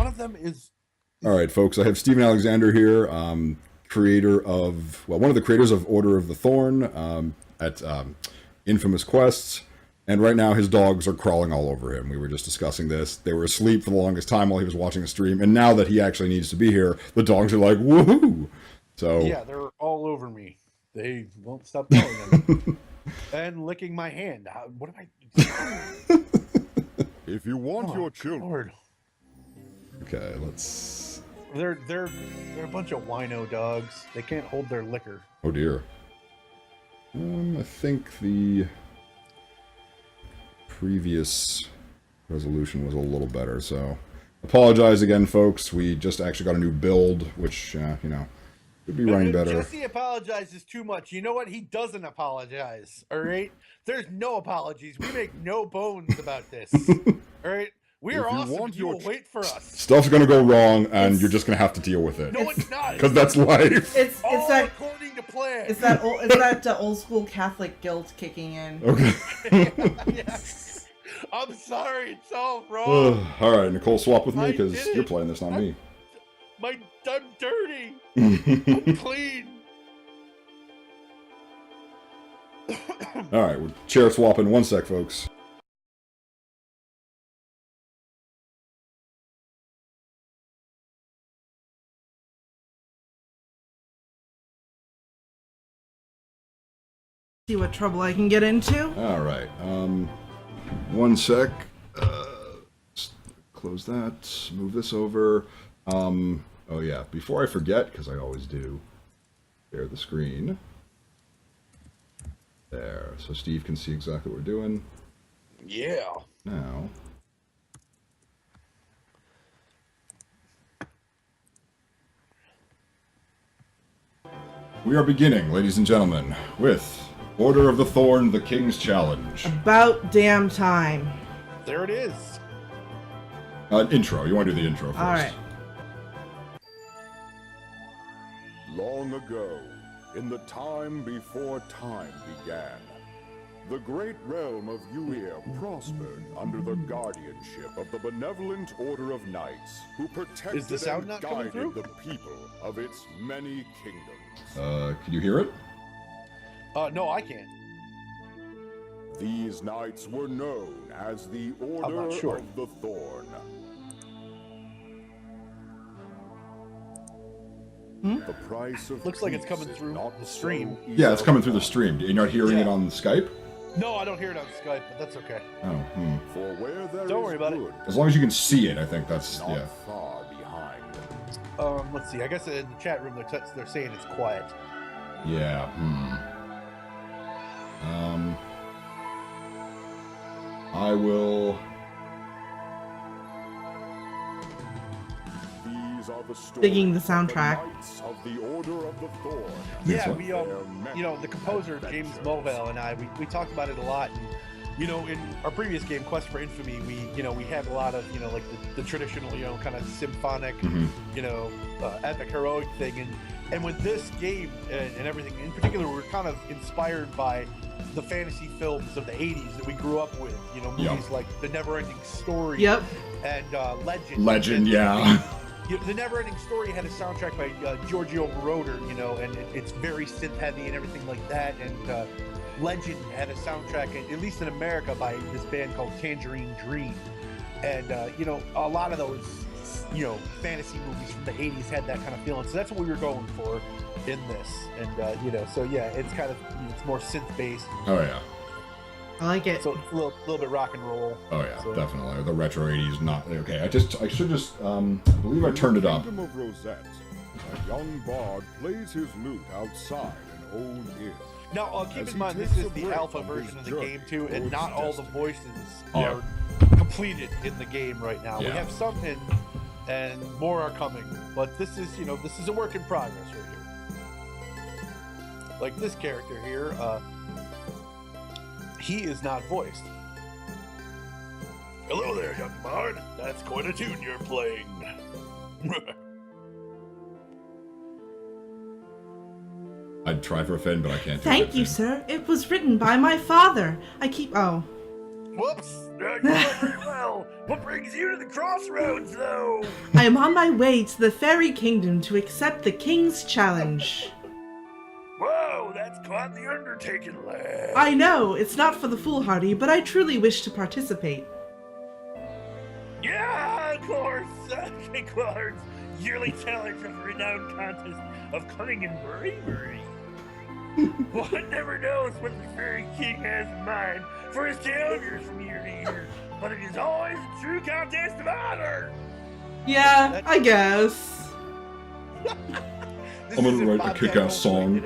One of them is... All right, folks, I have Stephen Alexander here, creator of, well, one of the creators of Order of the Thorne at Infamous Quests. And right now his dogs are crawling all over him. We were just discussing this. They were asleep for the longest time while he was watching the stream. And now that he actually needs to be here, the dogs are like, woohoo! So yeah, they're all over me. They won't stop going. And licking my hand. What am I... If you want your children... Lord. okay, let's... They're a bunch of wino dogs. They can't hold their liquor. Oh dear. I think the previous resolution was a little better, so apologize again, folks. We just actually got a new build, which, you know, could be running better. Jesse apologizes too much. You know what? He doesn't apologize, all right? There's no apologies. We make no bones about this, all right? We are awesome. You will wait for us. Stuff's gonna go wrong, and you're just gonna have to deal with it. No, it's not. Because that's life. It's all that according to plan. it's that old school Catholic guilt kicking in. Okay. Yes. I'm sorry. It's all wrong. All right, Nicole, swap with me because you're playing this, not me. I'm dirty. I'm clean. All right, we're chair swapping. One sec, folks. See what trouble I can get into. All right. One sec. Close that. Move this over. Oh yeah. Before I forget, because I always do, share the screen. There. So Steve can see exactly what we're doing. Yeah. Now. We are beginning, ladies and gentlemen, with Order of the Thorne, the King's Challenge. About damn time. There it is. Intro. You want to do the intro first. All right. Long ago, in the time before time began, the great realm of Uir prospered under the guardianship of the benevolent Order of Knights, who protected the sound and not coming guided through? the people of its many kingdoms. Can you hear it? No, I can't. These knights were known as the Order not sure. of the Thorne. The price of Looks like it's peace coming is through not the stream. so Yeah, it's coming through the stream. You're not hearing it on Skype? No, I don't hear it on Skype, but that's okay. Oh, For where there Don't is worry about it. good, As long as you can see it, I think that's, not yeah. far behind. Let's see. I guess in the chat room they're saying it's quiet. Yeah, I will... These are the stories Digging the of soundtrack. Knights of the Order of the Thorn. Yeah, what? we you know, the composer James Mulvale and I, we talked about it a lot. And, you know, in our previous game, Quest for Infamy, we had a lot of, you know, like the traditional, you know, kind of symphonic, you know, epic heroic thing. And with this game and everything, in particular, we're kind of inspired by the fantasy films of the 80s that we grew up with. You know, movies like The Never-Ending Story. Yep. And Legend. Legend, yeah. The Never-Ending Story had a soundtrack by Giorgio Moroder, you know, and it's very synth-heavy and everything like that. And Legend had a soundtrack, at least in America, by this band called Tangerine Dream. And, you know, a lot of those, you know, fantasy movies from the 80s had that kind of feeling. So that's what we were going for in this. And, you know, so yeah, it's kind of, it's more synth-based. Oh, yeah. I like it. So it's a little bit rock and roll. Oh, yeah, so. definitely. The retro 80s, not... Okay, I should just, I believe I turned it up. In the Kingdom of Rosette, a young bard plays his lute outside an old inn. Now, keep As in he mind, this takes is a the break alpha on version his of the journey game, too, and towards not all the destiny. voices Yeah. are completed in the game right now. Yeah. We have some in, and more are coming, but this is, you know, this is a work in progress right here. Like this character here, he is not voiced. Hello there, young bard. That's quite a tune you're playing. I'd try for a Finn, but I can't do Thank that you, thing. sir. It was written by my father. I keep... Oh. Whoops! You're doing pretty well. What brings you to the crossroads, though? I am on my way to the fairy kingdom to accept the king's challenge. Whoa, that's quite the undertaking, lad. I know, it's not for the foolhardy, but I truly wish to participate. Yeah, of course. King Quillard's yearly challenge of the renowned contest of cunning and bravery. One never knows what the fairy king has in mind for his challengers from year to year, but it is always a true contest of honor. Yeah, I guess. I'm gonna write a kick-ass song.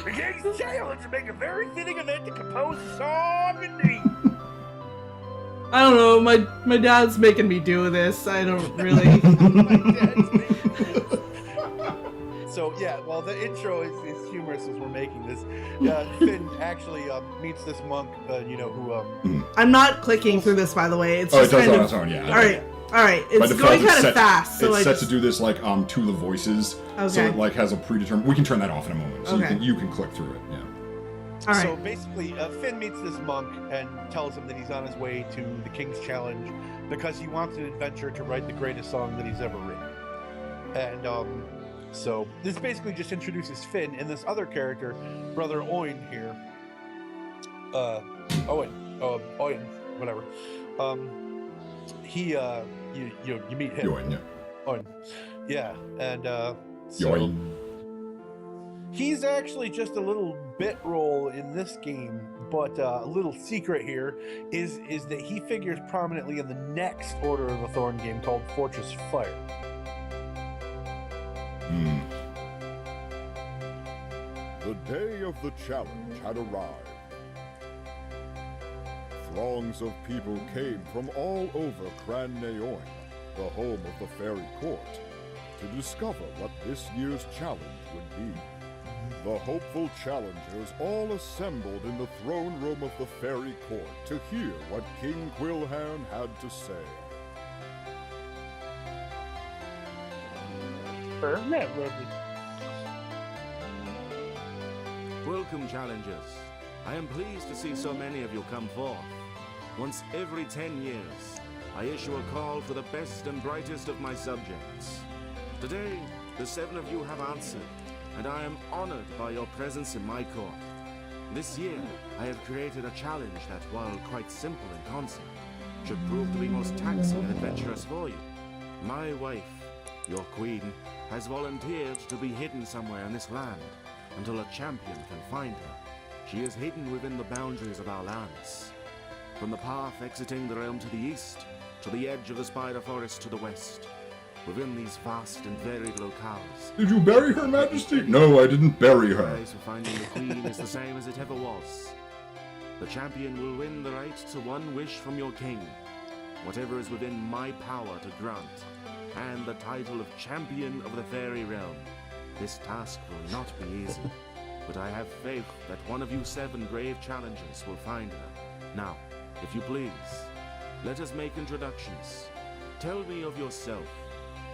The king's challenge to make a very fitting event to compose a song indeed. I don't know, my dad's making me do this. I don't really. So yeah, well the intro is humorous as we're making this. Finn actually meets this monk, who I'm not clicking through this, by the way. It's Oh, it just does kind on of. its own, yeah. All right. By It's default, going kind set- of fast, so it's I set just. to do this like to the voices, so Okay. it like has a predetermined. We can turn that off in a moment, so Okay. you can click through it. Yeah. All right. So basically, Finn meets this monk and tells him that he's on his way to the King's Challenge because he wants an adventure to write the greatest song that he's ever written. And so this basically just introduces Finn and this other character, Brother Owen here. Owen, whatever. He, you meet him. Yoin, yeah. Owen. Yeah, and so. Yoin. He's actually just a little bit role in this game, but a little secret here is that he figures prominently in the next Order of the Thorne game called Fortress Fire. The day of the challenge had arrived. Throngs of people came from all over Cran Neoin, the home of the fairy court, to discover what this year's challenge would be. The hopeful challengers all assembled in the throne room of the fairy court to hear what King Quilhan had to say. Welcome, challengers. I am pleased to see so many of you come forth. Once every 10 years, I issue a call for the best and brightest of my subjects. Today, the 7 of you have answered, and I am honored by your presence in my court. This year, I have created a challenge that, while quite simple in concept, should prove to be most taxing and adventurous for you. My wife, your queen, has volunteered to be hidden somewhere in this land until a champion can find her. She is hidden within the boundaries of our lands. From the path exiting the realm to the east, to the edge of the spider forest to the west. Within these vast and varied locales. Did you bury her, Majesty? No, I didn't bury The her. prize for finding the queen is the same as it ever was. The champion will win the right to one wish from your king, whatever is within my power to grant, and the title of Champion of the Fairy Realm. This task will not be easy, but I have faith that one of you 7 brave challengers will find her. Now, if you please, let us make introductions. Tell me of yourself.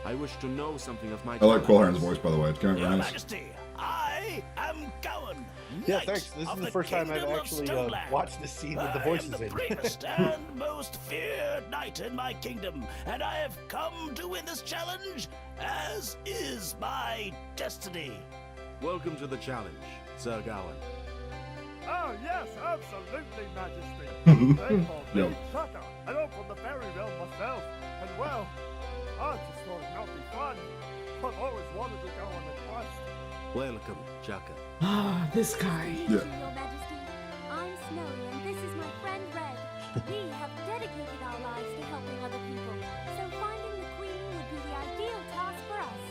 I wish to know something of my I like talent. Quilharn's voice, by the way. It's kind of Your nice. Majesty, I am Gowan. Yeah, Knight thanks. This is of the first time I've Kingdom of actually Stoneland. watched this scene with the I voices am the in. bravest and most feared knight in my kingdom, and I have come to win this challenge, as is my destiny. Welcome to the challenge, Sir Gawain. Oh, yes, absolutely, Majesty. They call Yo. me Chaka, and I'm from the fairy realm myself. And well, I just thought it might be fun. I've always wanted to go on a quest. Welcome, Chaka. Ah, this guy. Yeah. Your Majesty, I'm Snowy, and this is my friend Red. We have dedicated our lives to helping other people, so finding the Queen would be the ideal task for us.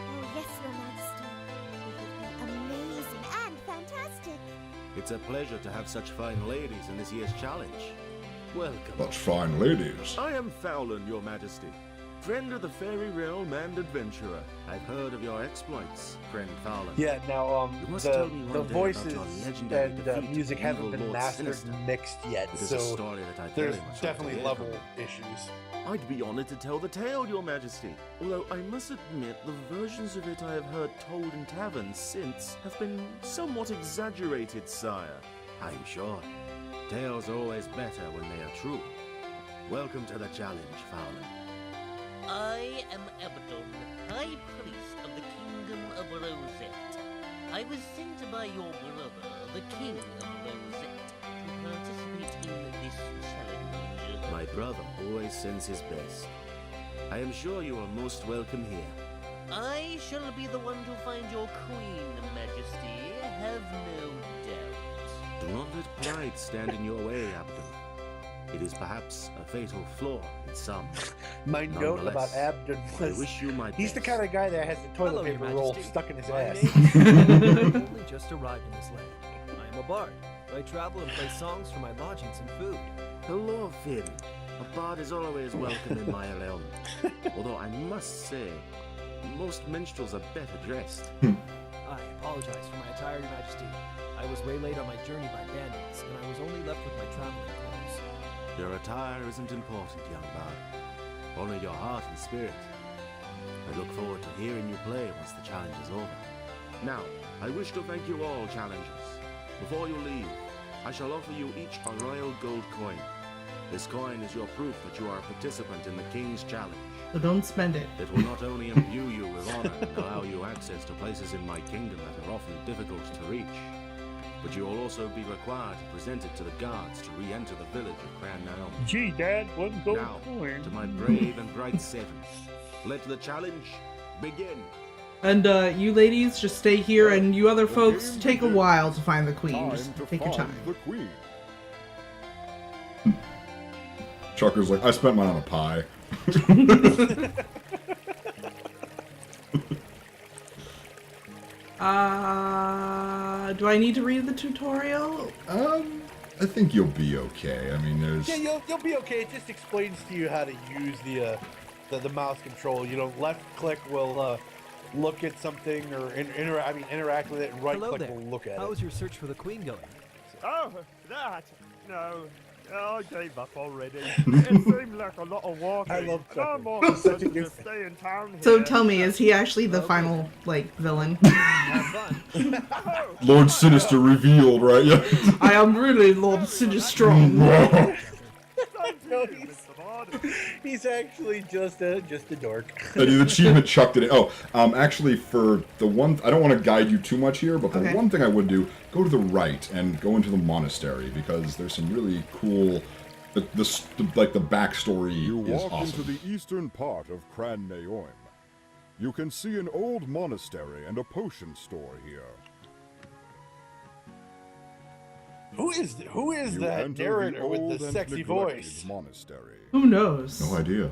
Oh, yes, Your Majesty. It would be amazing and fantastic. It's a pleasure to have such fine ladies in this year's challenge. Welcome. Such fine ladies. I am Fowlin, Your Majesty, friend of the fairy realm and adventurer. I've heard of your exploits, friend Fowlin. Yeah, now You must the tell me one day voices about your legendary and defeat music of haven't evil been Lord mastered Sinister. and mixed yet, It is a so story that I'd there's very much definitely like to hear level from. issues. I'd be honored to tell the tale, Your Majesty. Although I must admit the versions of it I have heard told in taverns since have been somewhat exaggerated, sire. I'm sure. Tales are always better when they are true. Welcome to the challenge, Fowler. I am Abaddon, High Priest of the Kingdom of Rosette. I was sent by your brother, the King of Rosette, to participate in this challenge. My brother always sends his best. I am sure you are most welcome here. I shall be the one to find your queen, Majesty. Have no doubt. Do not let pride stand in your way, Abdon. It is perhaps a fatal flaw in some. My note about Nonetheless, Abdon I was wish you my he's the best. kind of guy that has the toilet Hello, Your paper roll Majesty. stuck in his My ass. name is only just arrived in this land. I am a bard. I travel and play songs for my lodgings and food. Hello, Finn. A bard is always welcome in my realm. Although I must say, most minstrels are better dressed. I apologize for my attire, Your Majesty. I was waylaid on my journey by bandits, and I was only left with my traveling clothes. Your attire isn't important, young bard. Only your heart and spirit. I look forward to hearing you play once the challenge is over. Now, I wish to thank you all, challengers. Before you leave, I shall offer you each a royal gold coin. This coin is your proof that you are a participant in the King's Challenge. So don't spend it. It will not only imbue you with honor and allow you access to places in my kingdom that are often difficult to reach, but you will also be required to present it to the guards to re-enter the village of Cran Naomi. Gee, Dad, one gold Now, coin. to my brave and bright servants, let the challenge begin. And you ladies just stay here, and you other folks take a while to find the queen. Just to take your find time. the queen. Chucker's like, I spent mine on a pie. Do I need to read the tutorial? I think you'll be okay. I mean, there's... Yeah, you'll be okay. It just explains to you how to use the mouse control. You know, left click will look at something or interact with it, and right Hello click there. will look at How it. is your search for the queen going? Oh, that? No. I gave up already. It seemed like a lot of walking. I love and I'm Tucker. more concerned to stay in town here. So tell me, is he actually the final, like, villain? Have fun. Oh, Lord Sinister revealed, right? Yeah. I am really Lord Sinistrom. thank No, you, Mr. Bard. He's actually just a dork. The achievement chucked it in. Oh, actually, for the one... I don't want to guide you too much here, but the Okay. one thing I would do, go to the right and go into the monastery, because there's some really cool... the backstory You is walk awesome. into the eastern part of Cran Naoim. You can see an old monastery and a potion store here. Who is You that enter narrator with old the and sexy neglected voice? monastery. Who knows? No idea.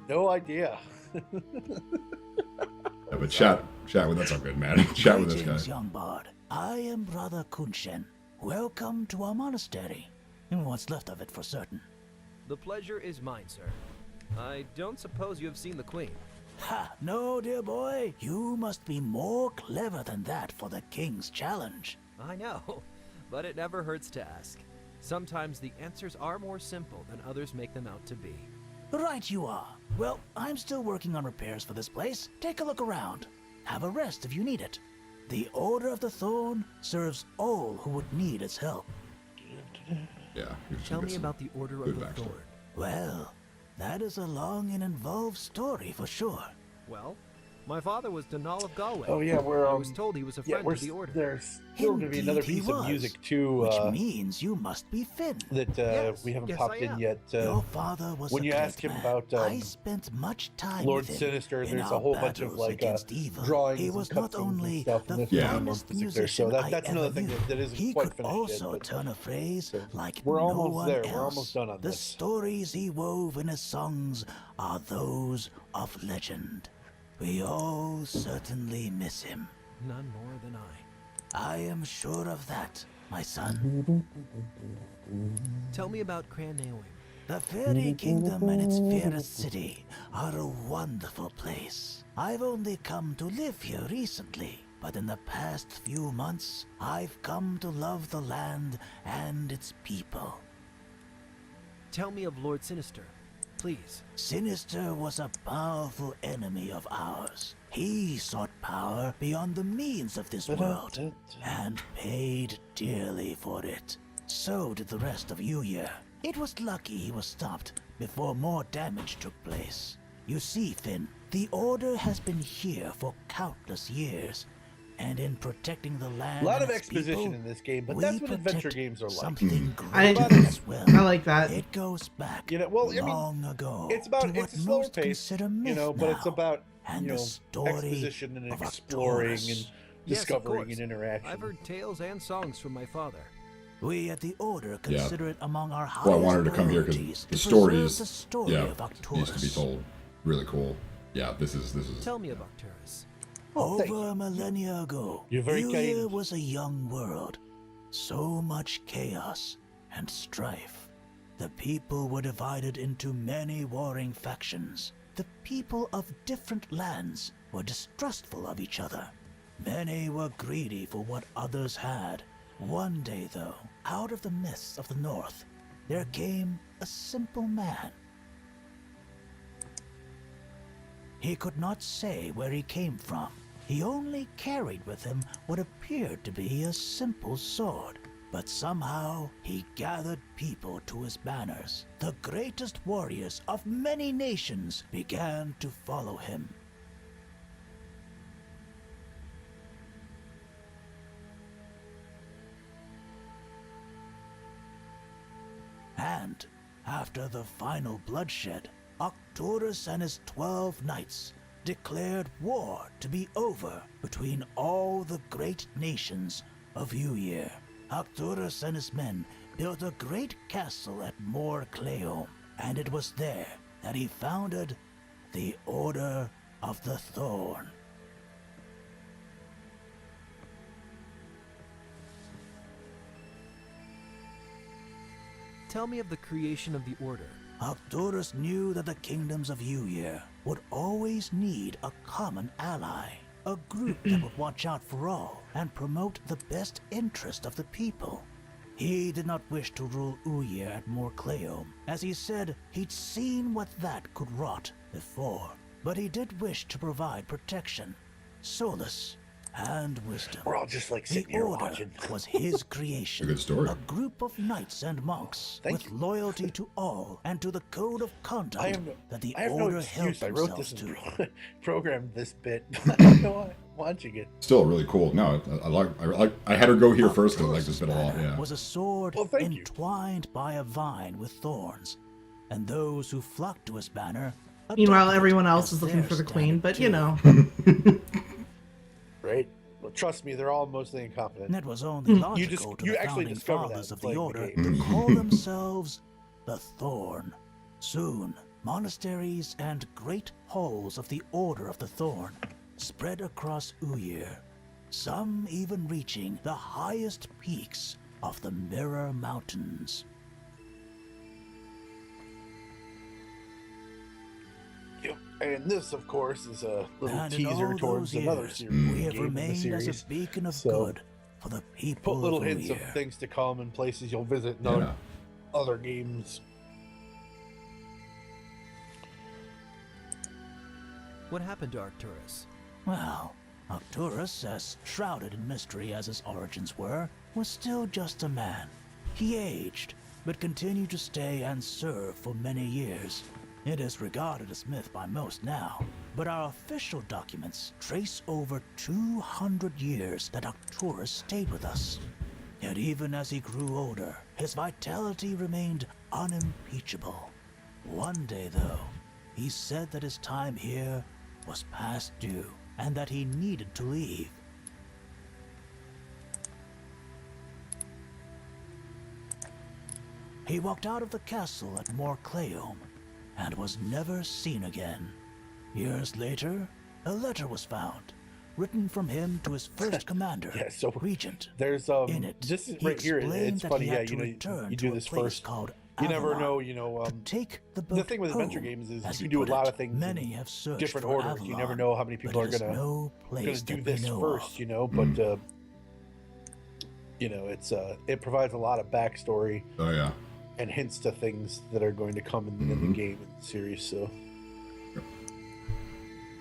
No idea. Yeah, but chat with... That's not good, man. Chat with this Greetings, guy. young bard. I am Brother Kunshen. Welcome to our monastery. And what's left of it for certain. The pleasure is mine, sir. I don't suppose you have seen the queen. Ha! No, dear boy. You must be more clever than that for the King's Challenge. I know, but it never hurts to ask. Sometimes the answers are more simple than others make them out to be. Right you are. Well, I'm still working on repairs for this place. Take a look around. Have a rest if you need it. The Order of the Thorne serves all who would need its help. Yeah. you should Tell get me some about the Order good of the backstory. Thorne. Well, that is a long and involved story for sure. Well, my father was Donal of Galway. Oh yeah, we're I was told he was a friend of the Order. There's still going to be another Indeed he piece of was, music too which means you must be Finn. that Yes, we haven't yes, popped I in am. yet. Your father was when a you great ask him man. about, I spent much time Lord with him Sinister, in there's a our whole bunch of battles like against evil. drawings He and was cutscenes not and only stuff, the and Yeah. finest music there. musician So I that's ever another thing knew. that isn't He quite could finished also yet. turn a phrase like we're no almost one there. else. We're almost done on the this. stories he wove in his songs are those of legend. We all certainly miss him. None more than I. I am sure of that, my son. Tell me about Cran Naoim. The Fairy Kingdom and its fairest city are a wonderful place. I've only come to live here recently, but in the past few months, I've come to love the land and its people. Tell me of Lord Sinister, please. Sinister was a powerful enemy of ours. He sought power beyond the means of this world and paid dearly for it. So did the rest of Yuya. It was lucky he was stopped before more damage took place. You see, Finn, the Order has been here for countless years, and in protecting the land, A lot and of its exposition people, in this game, but we that's what adventure protect games are like. Something I greater as well. like that. It goes back You know, well, I mean, long ago. It's about to it's a what slower most pace, consider myth but it's now, about and the story exposition and of exploring Arcturus. and Yes, of discovering course. and interaction. I've heard tales and songs from my father. We at the Order consider it among our highest Well, I wanted to come here priorities because the to preserve stories, the story yeah, of Arcturus. needs to be told. Really cool. Yeah, this is. Tell me of Arcturus. Over millennia ago, You're very Yuya kind. was a young world. So much chaos and strife. The people were divided into many warring factions. The people of different lands were distrustful of each other. Many were greedy for what others had. One day, though, out of the mists of the north, there came a simple man. He could not say where he came from. He only carried with him what appeared to be a simple sword. But somehow he gathered people to his banners. The greatest warriors of many nations began to follow him. And after the final bloodshed, Arcturus and his 12 knights declared war to be over between all the great nations of Yuya. Arcturus and his men built a great castle at Mor Cleom, and it was there that he founded the Order of the Thorne. Tell me of the creation of the Order. Arcturus knew that the kingdoms of Yuya would always need a common ally, a group that would watch out for all and promote the best interest of the people. He did not wish to rule Yuya at Mor Cleom, as he said he'd seen what that could rot before, but he did wish to provide protection, solace, and wisdom. We're all just like The sitting here Order watching. was his creation. A good story. A group of knights and monks Thank with you. loyalty to all and to the code of conduct that the I have Order no held excuse. I wrote this themselves and to. programmed this bit. I don't know why I'm watching it. Still really cool. No, I had her go here first because I like this bit a lot. Yeah. Was a sword Well, thank you. entwined by a vine with thorns, and those who flocked to his banner. Meanwhile, adopted everyone it else as is looking their for the queen, standard but you too. know. Right? Well, trust me, they're all mostly incompetent. And it was only logical just- to you the actually founding discover that fathers of the playing the Order game. to call themselves the Thorne. Soon, monasteries and great halls of the Order of the Thorne spread across Uyir, some even reaching the highest peaks of the Mirror Mountains. Yep. And this, of course, is a little And in teaser all towards those another years, series. we have game in the remained as series. a beacon of So, good for the people Put little of hints of Uyir. things to come and places you'll visit in Yeah. other games. What happened to Arcturus? Well, Arcturus, as shrouded in mystery as his origins were, was still just a man. He aged, but continued to stay and serve for many years. It is regarded as myth by most now, but our official documents trace over 200 years that Arcturus stayed with us. Yet even as he grew older, his vitality remained unimpeachable. One day, though, he said that his time here was past due, and that he needed to leave. He walked out of the castle at Mor Cleom, and was never seen again. Years later, a letter was found, written from him to his first commander, Yeah, so Regent. There's In it, this is he right here. explained It's that funny, he yeah. had You to know, return you to do a this place first. called You never Avalon know, to take the boat the thing with adventure home, games is as you he do a put lot it. of things in Many have searched different for orders. You never Avalon, know how many people but are it is gonna no place do that this we know first, of. you know. But you know, it provides a lot of backstory Oh yeah. and hints to things that are going to come in the game and the series. So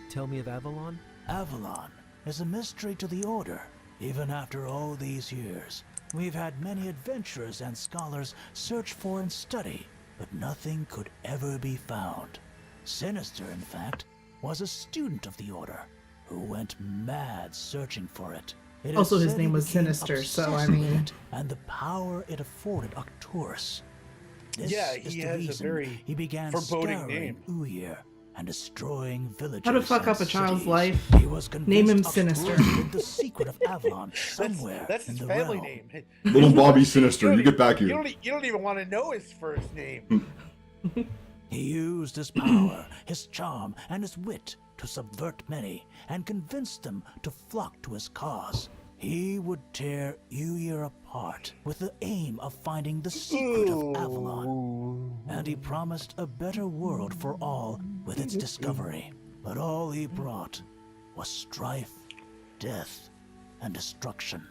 Tell me of Avalon? Avalon is a mystery to the Order. Even after all these years, We've had many adventurers and scholars search for and study, but nothing could ever be found. Sinister, in fact, was a student of the Order who went mad searching for it. It is Also, his said name he was became Sinister, so I obsessed with mean... it and the power it afforded Arcturus. This Yeah, is he the has a reason very he began foreboding scouring name. Uyir and destroying villages. How to fuck and up a child's cities. life? He was Name him convinced Sinister. Arcturus hid the secret of Avalon somewhere That's in his the family realm. name. Little Bobby Sinister, you get back You here. don't, you don't even want to know his first name. He used his power, his charm, and his wit to subvert many and convince them to flock to his cause. He would tear Uyir apart with the aim of finding the secret of Avalon. And he promised a better world for all with its discovery. But all he brought was strife, death, and destruction.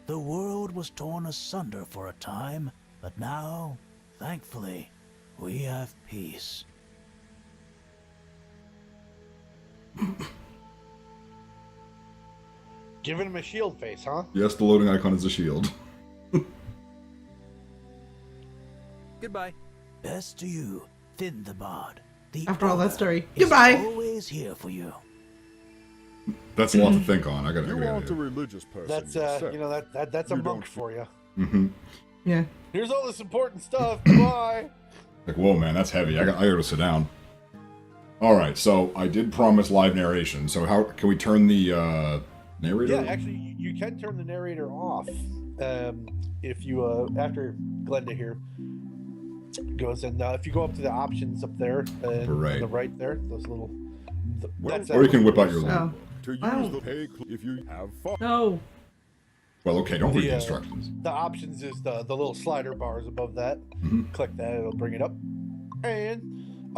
The world was torn asunder for a time, but now, thankfully, we have peace. Giving him a shield face, huh? Yes, the loading icon is a shield. Goodbye. Best to you, Thindabad. The After all that Order story. is Goodbye. always here for you. That's a lot to think on. I gotta. You aren't a religious person. That's yourself. you know that's a You monk don't- for you. Mm-hmm. Yeah. Here's all this important stuff. Bye. Like, whoa, man, that's heavy. I gotta sit down. All right, so I did promise live narration. So how can we turn the narrator? Yeah, actually, you can turn the narrator off if you after Glenda here goes, and if you go up to the options up there on Right. the right there, those little. That's Or you can whip out your. Oh. To use Oh. the pay if you have fun. No. Well, okay, don't read the The, instructions. The options is the little slider bars above that. Mhm. Click that, it'll bring it up. And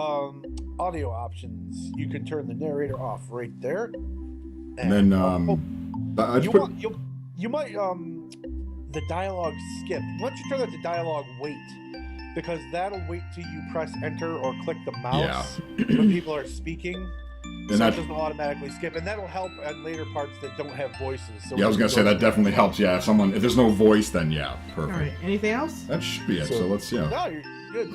audio options, you can turn the narrator off right there. And then I just put. you might the dialogue skip. Once you turn that to dialogue wait, because that'll wait till you press enter or click the mouse when people are speaking. And So it that, doesn't automatically skip, and that'll help at later parts that don't have voices. So yeah, I was gonna say that definitely helps. Yeah, if there's no voice, then yeah, perfect. All right. Anything else? That should be it. So let's No, you're good.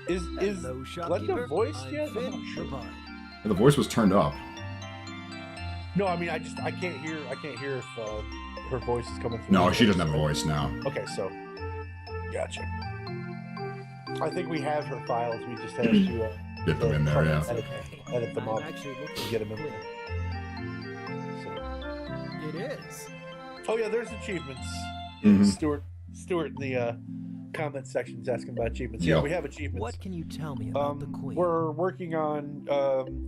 Is Hello, Glenda shopkeeper. voiced I'm yet? I'm Finn not sure. the Bard. The voice was turned up. No, I mean I can't hear if her voice is coming through. No, she doesn't have a voice now. Okay, so gotcha. I think we have her files. We just have to Get them in there, yeah. edit them I'm up actually looking and get them in clear. there. So. It is. Oh yeah, there's achievements. Mhm. Stuart in the comment section's asking about achievements. Yeah, Yep. we have achievements. What can you tell me about the Queen? We're working on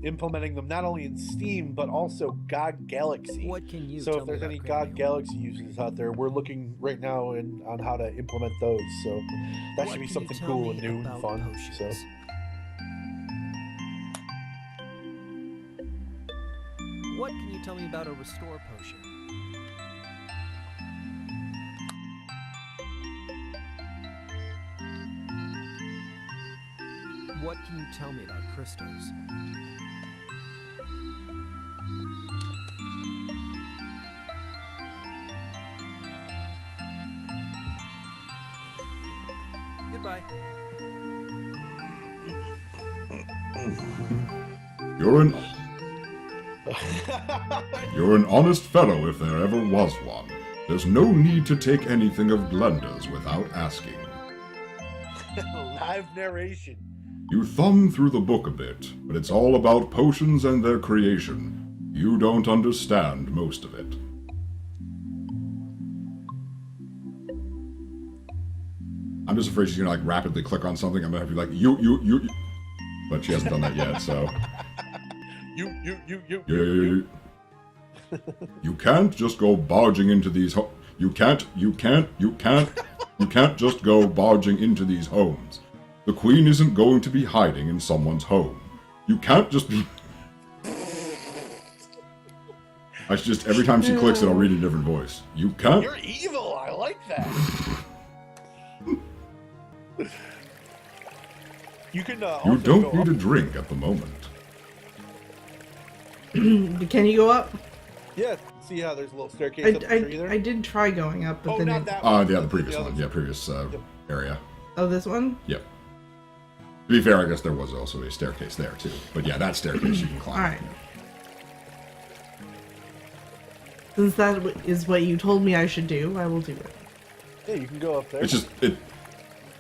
implementing them not only in Steam but also GOG Galaxy. What can you So tell if me there's about any Grandma? GOG Galaxy users out there, we're looking right now on how to implement those. So that What should be can you something tell cool me and new and about fun. potions? So What can you tell me about a restore potion? What can you tell me about crystals? Goodbye. You're an honest fellow if there ever was one. There's no need to take anything of Glenda's without asking. live narration. You thumb through the book a bit, but it's all about potions and their creation. You don't understand most of it. I'm just afraid she's gonna like rapidly click on something. I'm gonna have to be like, you. But she hasn't done that yet, so. You. You can't just go barging into these You can't just go barging into these homes. The Queen isn't going to be hiding in someone's home. You can't just be... I should just, every time she clicks it, I'll read a different voice. You can't... You're evil. I like that. You can. You Also don't go need up. a drink at the moment. Can you go up? Yeah, See how there's a little staircase up the tree there? I did try going up, but then not it... that one. Yeah, the previous other one. one. Yeah, previous area. Oh, this one? Yep. To be fair, I guess there was also a staircase there too. But yeah, that staircase you can climb. Alright. Since that is what you told me I should do, I will do it. Yeah, you can go up there. It's just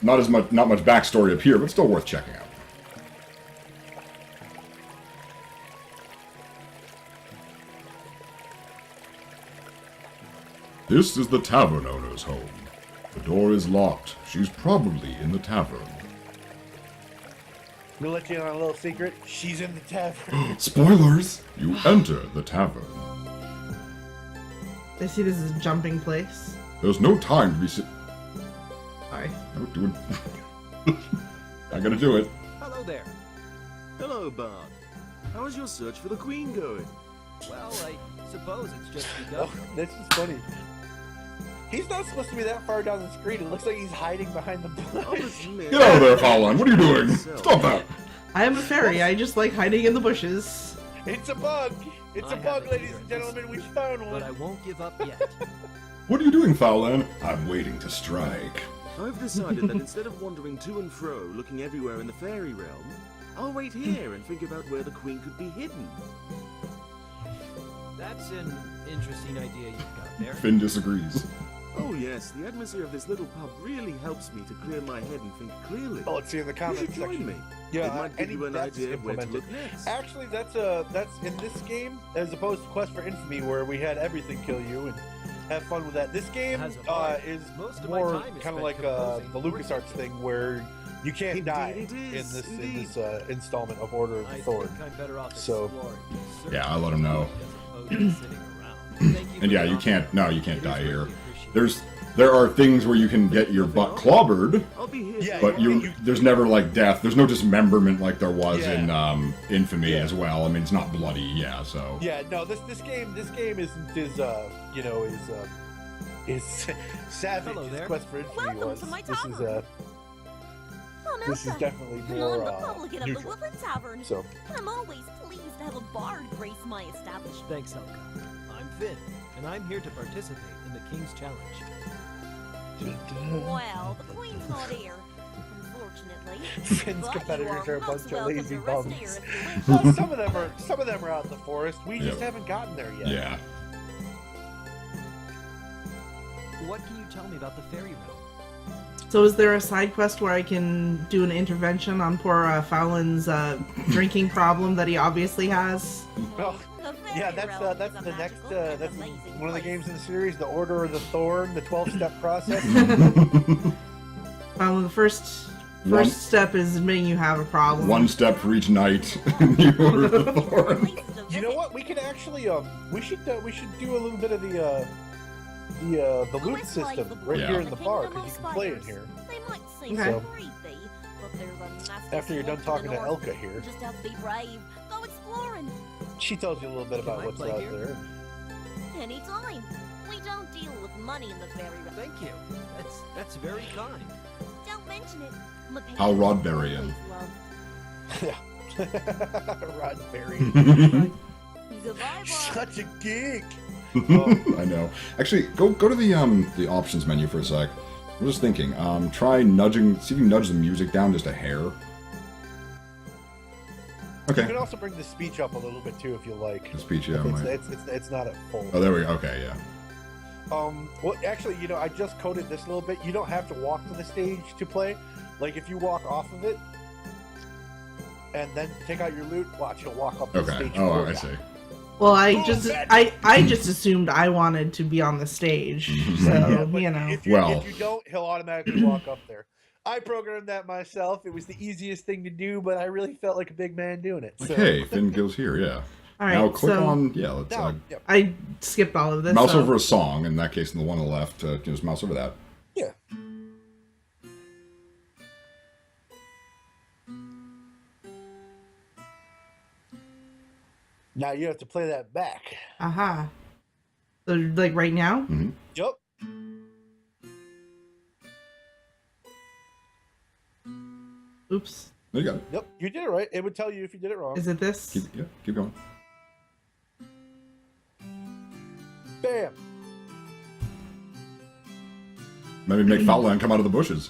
not much backstory up here, but still worth checking out. This is the tavern owner's home. The door is locked. She's probably in the tavern. I'm gonna let you in on a little secret. She's in the tavern. Spoilers! You enter the tavern. I see this is a jumping place. There's no time to be Sorry. I'm doing... I gotta do it. Hello there. Hello, Bard. How is your search for the Queen going? Well, I suppose it's just begun. Oh, this is funny. He's not supposed to be that far down the screen. It looks like he's hiding behind the bush. Get out of there, Fallon. What are you doing? Stop that. I am a fairy. I just like hiding in the bushes. It's a bug. It's a bug, ladies and gentlemen. We found one. But I won't give up yet. What are you doing, Fallon? I'm waiting to strike. I've decided that instead of wandering to and fro, looking everywhere in the fairy realm, I'll wait here and think about where the Queen could be hidden. That's an interesting idea you've got there. Finn disagrees. Oh yes, the atmosphere of this little pub really helps me to clear my head and think clearly. Oh, let's see in the You comments should join section. me. Yeah, it might give you an that's idea of where to implemented. look next. Actually, that's in this game as opposed to Quest for Infamy, where we had everything kill you and have fun with that. This game As a bard, is most of my more time is kind of spent like composing the LucasArts thing, where you can't die Indeed it in is, this indeed. installment of Order of the I Thorne. think I'm better off So- exploring. Yeah, I let him know. As opposed to sitting around. Thank you And for yeah, the you offer. can't. No, you can't It is die here. greatly appreciated. There are things where you can get your butt clobbered, I'll be here. Yeah, but there's never like death. There's no dismemberment like there was in Infamy Yeah. as well. I mean, it's not bloody. Yeah, so. Yeah, no, this game isn't is savage Hello as there. Quest for Infamy Welcome was. to my This is tavern. I'm this is Elsa, definitely an more Republican of the neutral. Woodland Tavern. So I'm always pleased to have a bard grace my establishment. Thanks, Elka. I'm Finn, and I'm here to participate in the King's Challenge. Well, the Queen's not here, unfortunately. Finn's But competitors you are a most bunch of welcome lazy to rest bums. here if you wish. Well, some of them are out in the forest. We just Yeah. haven't gotten there yet. Yeah. What can you tell me about the fairy realm? So is there a side quest where I can do an intervention on poor Fallon's drinking problem that he obviously has? Well, The fairy yeah, that's realm the is a next magical and that's amazing one of the place. games in the series, the Order of the Thorne, the 12-step process. The first One- step is admitting you have a problem. One step for each night. You order the Thorn. Places to You know visit. what? We could actually we should do a little bit of the loot Let's system like right Yeah. here in the Kingdom bar of because you can play in Spiders. here. They might seem Okay. creepy, but there's a nasty After you're done swamp to talking the to north. Elka here, Just have to be brave. Go exploring. she tells you a little bit Can about I what's play out here? there. Anytime. We don't deal with money in the fairy realm. Thank you. That's very kind. Don't mention it. My How parents Rodberian. always loved. Rodberry. Goodbye, bye. Such a geek. I know. Actually, go to the options menu for a sec. I'm just thinking. Try nudging. See if you can nudge the music down just a hair. You Okay. can also bring the speech up a little bit too if you like. The speech, yeah. It's not at full. Oh, there we go. Okay, yeah. Well, actually, I just coded this a little bit. You don't have to walk to the stage to play. Like, if you walk off of it and then take out your loot, watch, you'll walk up to the Okay. stage. Oh, for I that. see. Well, Oh, I just assumed I wanted to be on the stage, so Yeah, but you know. if you don't, he'll automatically walk up there. I programmed that myself. It was the easiest thing to do, but I really felt like a big man doing it. So. Okay, Finn goes here. Yeah. All right, Now click so on. Yeah. Let's Now, yep. I skipped all of this. mouse so- over a song. In that case, in the one on the left, just mouse over that. Yeah. Now you have to play that back. Aha. So, like right now? Mm-hmm. Yep. Oops. There you go. Yep. You did it right. It would tell you if you did it wrong. Is it this? Keep going. Maybe make Fowlland come out of the bushes.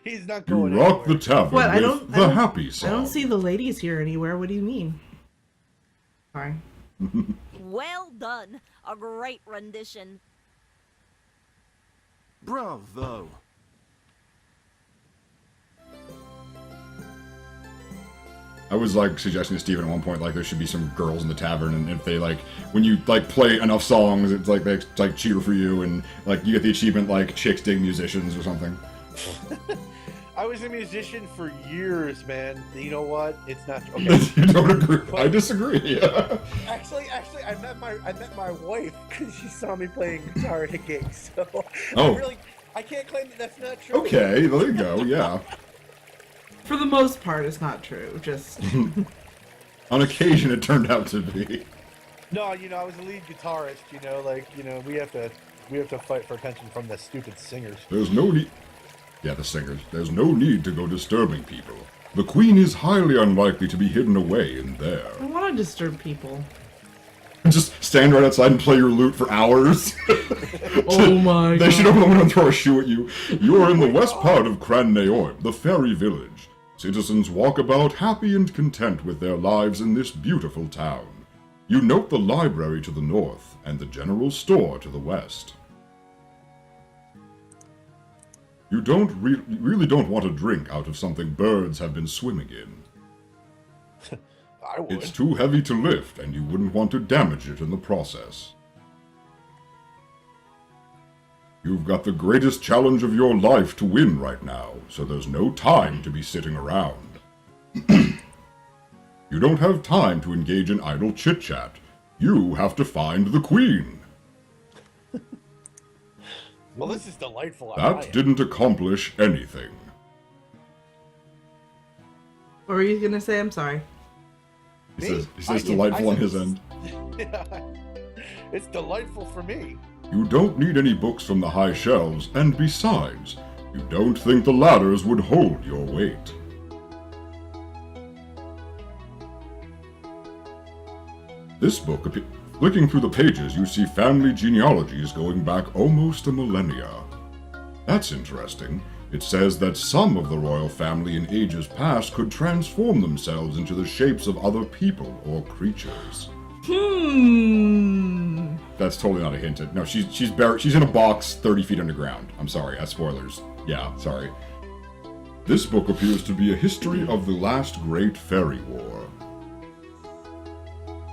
He's not You going rock anywhere. the tavern What? with the happy song. I don't see the ladies here anywhere. What do you mean? Sorry. Well done. A great rendition. Bravo. I was like suggesting to Steven at one point, like there should be some girls in the tavern, and if they like when you like play enough songs, it's like cheer for you, and like you get the achievement like chicks dig musicians or something. I was a musician for years, man. You know what? It's not okay. You don't agree? I disagree. Actually, I met my wife because she saw me playing guitar at a gig. So Oh. I can't claim that that's not true. Okay, there you go. Yeah. For the most part, it's not true. Just On occasion, it turned out to be. No, you know, I was a lead guitarist. You know, like you know, we have to fight for attention from the stupid singers. There's no need. Yeah, the singers. There's no need to go disturbing people. The queen is highly unlikely to be hidden away in there. I want to disturb people. Just stand right outside and play your lute for hours. Oh my god. They should open the window and throw a shoe at you. You are in the west part of Cran Neoim, the fairy village. Citizens walk about happy and content with their lives in this beautiful town. You note the library to the north and the general store to the west. You really don't want to drink out of something birds have been swimming in. I would. It's too heavy to lift, and you wouldn't want to damage it in the process. You've got the greatest challenge of your life to win right now, so there's no time to be sitting around. You don't have time to engage in idle chit-chat. You have to find the queen. Well, this is delightful. That didn't accomplish anything. What were you gonna say? I'm sorry. He says delightful on his end. It's delightful for me. You don't need any books from the high shelves, and besides, you don't think the ladders would hold your weight. This book, flicking through the pages, you see family genealogies going back almost a millennia. That's interesting. It says that some of the royal family in ages past could transform themselves into the shapes of other people or creatures. That's totally not a hint. No, she's buried. She's in a box 30 feet underground. I'm sorry, that's spoilers. Yeah, sorry. This book appears to be a history of the last great fairy war.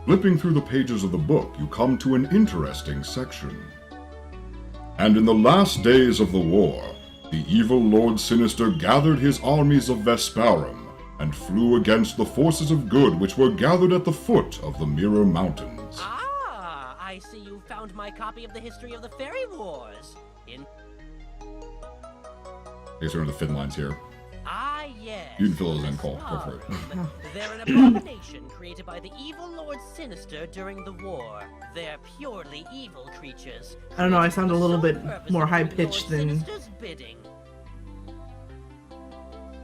Flipping through the pages of the book, you come to an interesting section. And in the last days of the war, the evil Lord Sinister gathered his armies of Vesparum and flew against the forces of good which were gathered at the foot of the Mirror Mountains. Ah, I see you found my copy of the history of the Fairy Wars. I guess we're in the fin lines here. Ah, yes. You can fill those in, Cole. Go for it. They're an abomination created by the evil Lord Sinister during the war. They're purely evil creatures. I don't know. I sound a little bit Purpose more of high doing pitched Lord than. Sinister's bidding.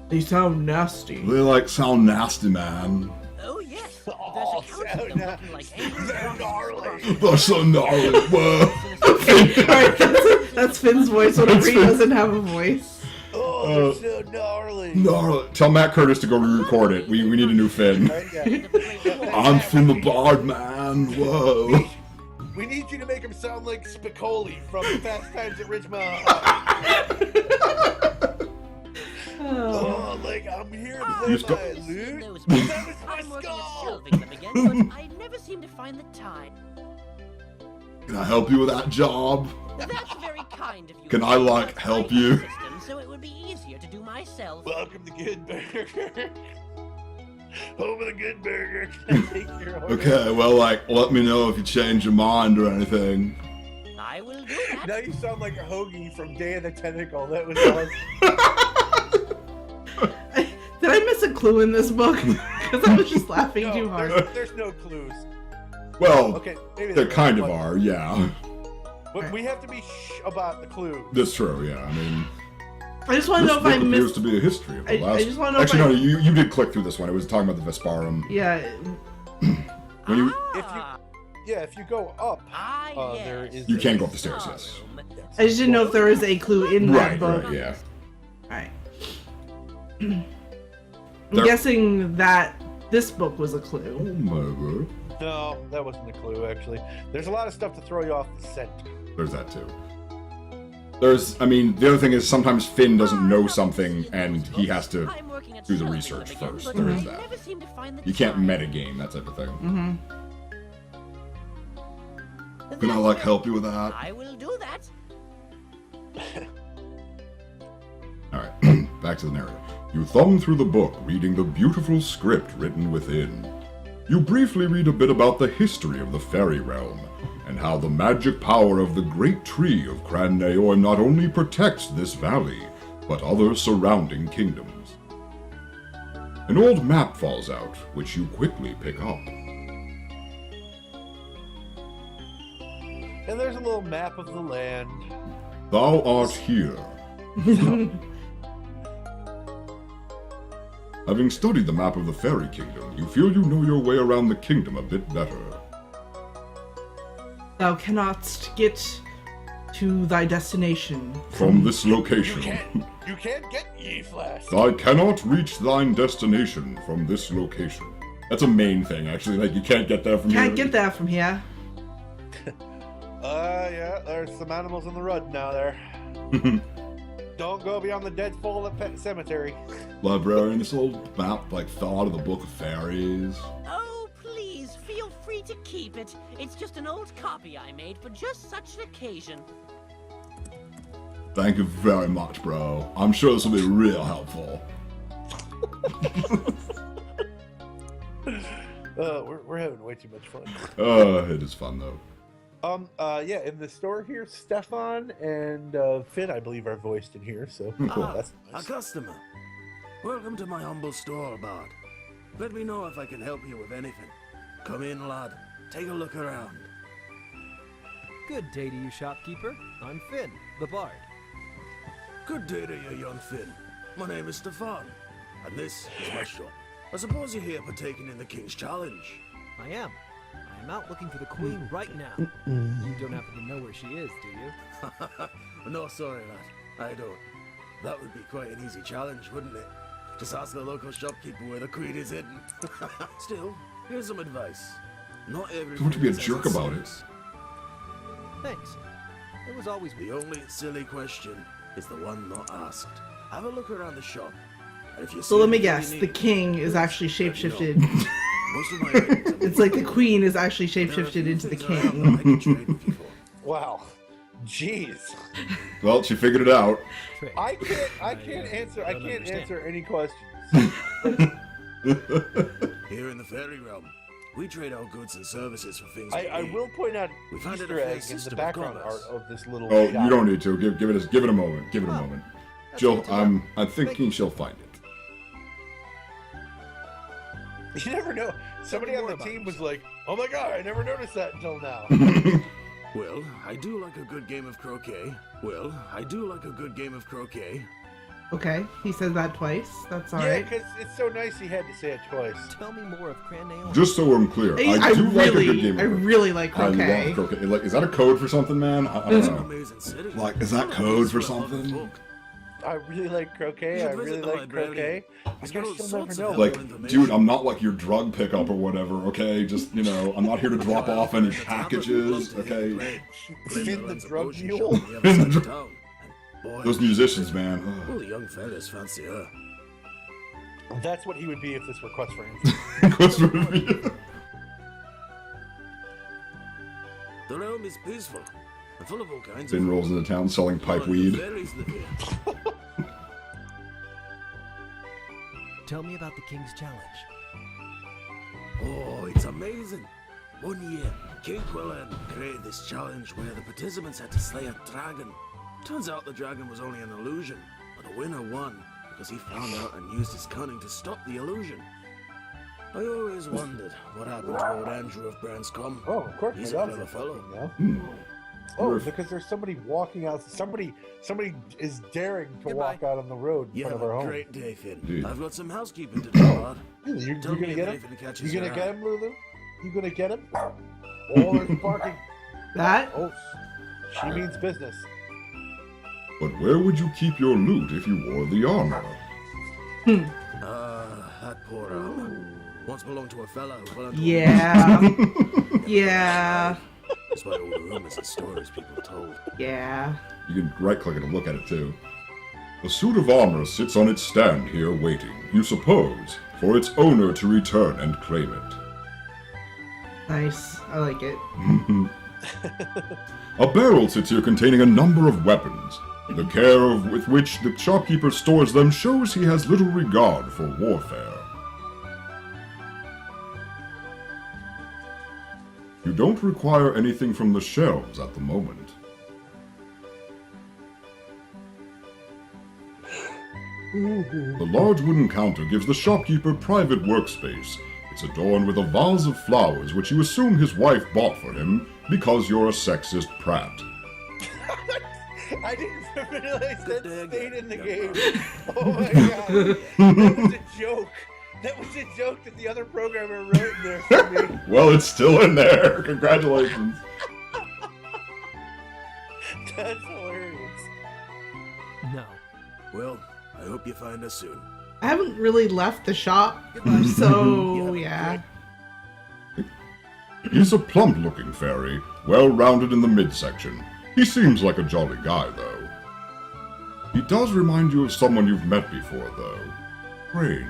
They sound nasty. They sound nasty, man. Oh yes. Oh, There's accounts of them looking like angry They're gnarly. They're so gnarly. Whoa. Alright, that's Finn's voice whenever he doesn't have a voice. Oh, they're so gnarly. Gnarly. Tell Matt Curtis to go re-record it. We need a new Finn. Right, yeah. I'm Finn the Bard, man. Whoa. We need you to make him sound like Spicoli from Fast Times at Ridgemont. Oh, like I'm here to play my lute. That was my I'm working at skull. shelving them again, but I never seem to find the time. Can I help you with that job? That's very kind of you. Can I, help you? System, so it would be easier to do myself. Welcome to Good Burger. Home of the Good Burger. Can I take your order? Okay, well, let me know if you change your mind or anything. I will do that. Now you sound like a hoagie from Day of the Tentacle. That was awesome. Did I miss a clue in this book? Because I was just laughing No, too hard. there's no clues. Well, Okay, maybe they there kind of but- are, yeah. But we have to be about the clue. That's true, yeah. I mean, I just want to this know if I book appears missed. to be a history of the I last... just wanna know if Actually, I- no, you did click through this one. It was talking about the Vesparum. Yeah. When you... If you go up, Ah, there yes. is. You can go up the stairs, yes. I just didn't know if there was a clue in that book. Right, yeah. Alright. I'm guessing that this book was a clue. Oh my word. No, that wasn't a clue, actually. There's a lot of stuff to throw you off the scent. There's that too. I mean, the other thing is sometimes Finn doesn't know something and he has to do the research first. There is that. You can't metagame, that type of thing. Can I, like, help you with that? I will do that. Alright, back to the narrative. You thumb through the book, reading the beautiful script written within. You briefly read a bit about the history of the fairy realm, and how the magic power of the great tree of Cran Neor not only protects this valley, but other surrounding kingdoms. An old map falls out, which you quickly pick up. And there's a little map of the land. Thou art here. Having studied the map of the fairy kingdom, you feel you know your way around the kingdom a bit better. Thou cannot get to thy destination From this location. You can't get ye flask. I cannot reach thine destination from this location. That's a main thing, actually. Like, you can't get there from here. Can't get that from here. Yeah, there's some animals in the road now there. Don't go beyond the dead foal of Pet Cemetery. Librarian, this old map, like, fell out of the Book of Fairies. Oh, please, feel free to keep it. It's just an old copy I made for just such an occasion. Thank you very much, bro. I'm sure this will be real helpful. We're having way too much fun. It is fun, though. Yeah, in the store here, Stefan and Finn, I believe, are voiced in here, so that's nice. A customer. Welcome to my humble store, Bard. Let me know if I can help you with anything. Come in, lad. Take a look around. Good day to you, shopkeeper. I'm Finn, the bard. Good day to you, young Finn. My name is Stefan, and this is my shop. I suppose you're here partaking in the King's Challenge. I am. I am out looking for the queen right now. You don't happen to know where she is, do you? No, sorry, lad. I don't. That would be quite an easy challenge, wouldn't it? Just ask the local shopkeeper where the queen is hidden. Still, here's some advice. Not everyone. Don't you be a jerk about it. Thanks. It was always the only silly question is the one not asked. Have a look around the shop. And if you So let me guess, the king is actually shapeshifted. Most of my It's like the queen is actually shapeshifted into the king. Wow. Jeez. Well, she figured it out. I can't answer any questions. Here in the fairy realm, we trade our goods and services for things. I will point out we found Easter egg in the background art of this little. Oh, shop. you don't need to. Give it a moment. Give it a moment. I'm thinking she'll find it. You never know. Somebody on the team was like, "Oh my god, I never noticed that until now." Well, I do like a good game of croquet. Okay, he says that twice. That's alright. Yeah, because it's so nice he had to say it twice. Tell me more of Cran Neor. Just so I'm clear, I do like a good game of I really like croquet. I love croquet. Like, is that a code for something, man? I don't know. Like, is that code for something? I really like croquet. I really like croquet. I guess you'll never know. Like, dude, I'm not like your drug pickup or whatever, okay? Just, you know, I'm not here to drop off any packages, okay? Finn the drug mule. Those musicians, man. Oh, the young fellas fancy her. That's what he would be if this were Quest for Infamy. The realm is peaceful and full of all kinds Finn of... rolls into town selling pipe weed. Tell me about the King's Challenge. Oh, it's amazing. One year, King Quillen created this challenge where the participants had to slay a dragon. Turns out the dragon was only an illusion, but the winner won because he found out and used his cunning to stop the illusion. I always wondered what happened to old Andrew of Branscombe. Oh, of course. He's a clever fellow. Oh, because there's somebody walking out. Somebody is daring to walk out on the road in front of our home. Great day, Finn. Dude. I've got some housekeeping to do, bud. You're gonna get him? You gonna get him, Lulu? You gonna get him? Oh, there's parking. That? Oh, she means business. But where would you keep your loot if you wore the armor? That poor owl. Once belonged to a fellow who fell into Yeah. Yeah. despite all the rumors and stories people told. Yeah. You can right-click it and look at it too. A suit of armor sits on its stand here waiting, you suppose, for its owner to return and claim it. Nice. I like it. A barrel sits here containing a number of weapons. The care with which the shopkeeper stores them shows he has little regard for warfare. You don't require anything from the shelves at the moment. The large wooden counter gives the shopkeeper private workspace. It's adorned with a vase of flowers which you assume his wife bought for him because you're a sexist prat. I didn't realize that stayed in the game. Oh my god. That was a joke. That was a joke that the other programmer wrote in there for me. Well, it's still in there. Congratulations. That's hilarious. No. Well, I hope you find us soon. I haven't really left the shop, so yeah. He's a plump-looking fairy, well-rounded in the midsection. He seems like a jolly guy, though. He does remind you of someone you've met before, though. Strange.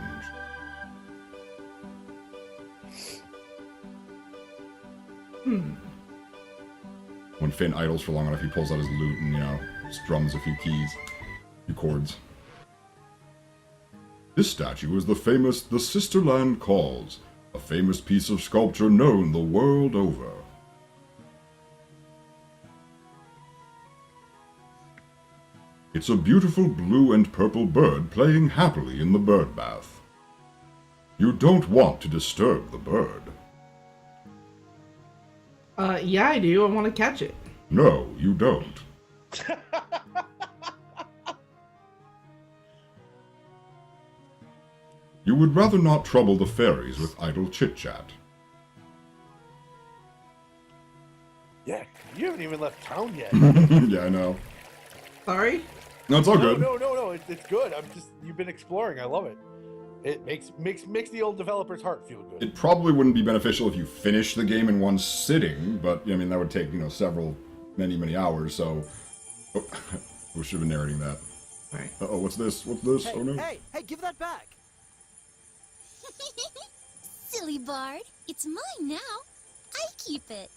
When Finn idles for long enough, he pulls out his lute and, strums a few keys, a few chords. This statue is the famous The Sisterland Calls, a famous piece of sculpture known the world over. It's a beautiful blue and purple bird playing happily in the bird bath. You don't want to disturb the bird. Yeah, I do. I want to catch it. No, you don't. You would rather not trouble the fairies with idle chit-chat. Yeah, you haven't even left town yet. Yeah, I know. Sorry? No, it's all good. No, it's good. You've been exploring. I love it. It makes the old developer's heart feel good. It probably wouldn't be beneficial if you finish the game in one sitting, but, I mean, that would take, many hours, so... Oh, we should have been narrating that. Alright. Uh-oh, what's this? What's this? Hey, Oh, no. hey, give that back! Silly Bard, it's mine now. I keep it.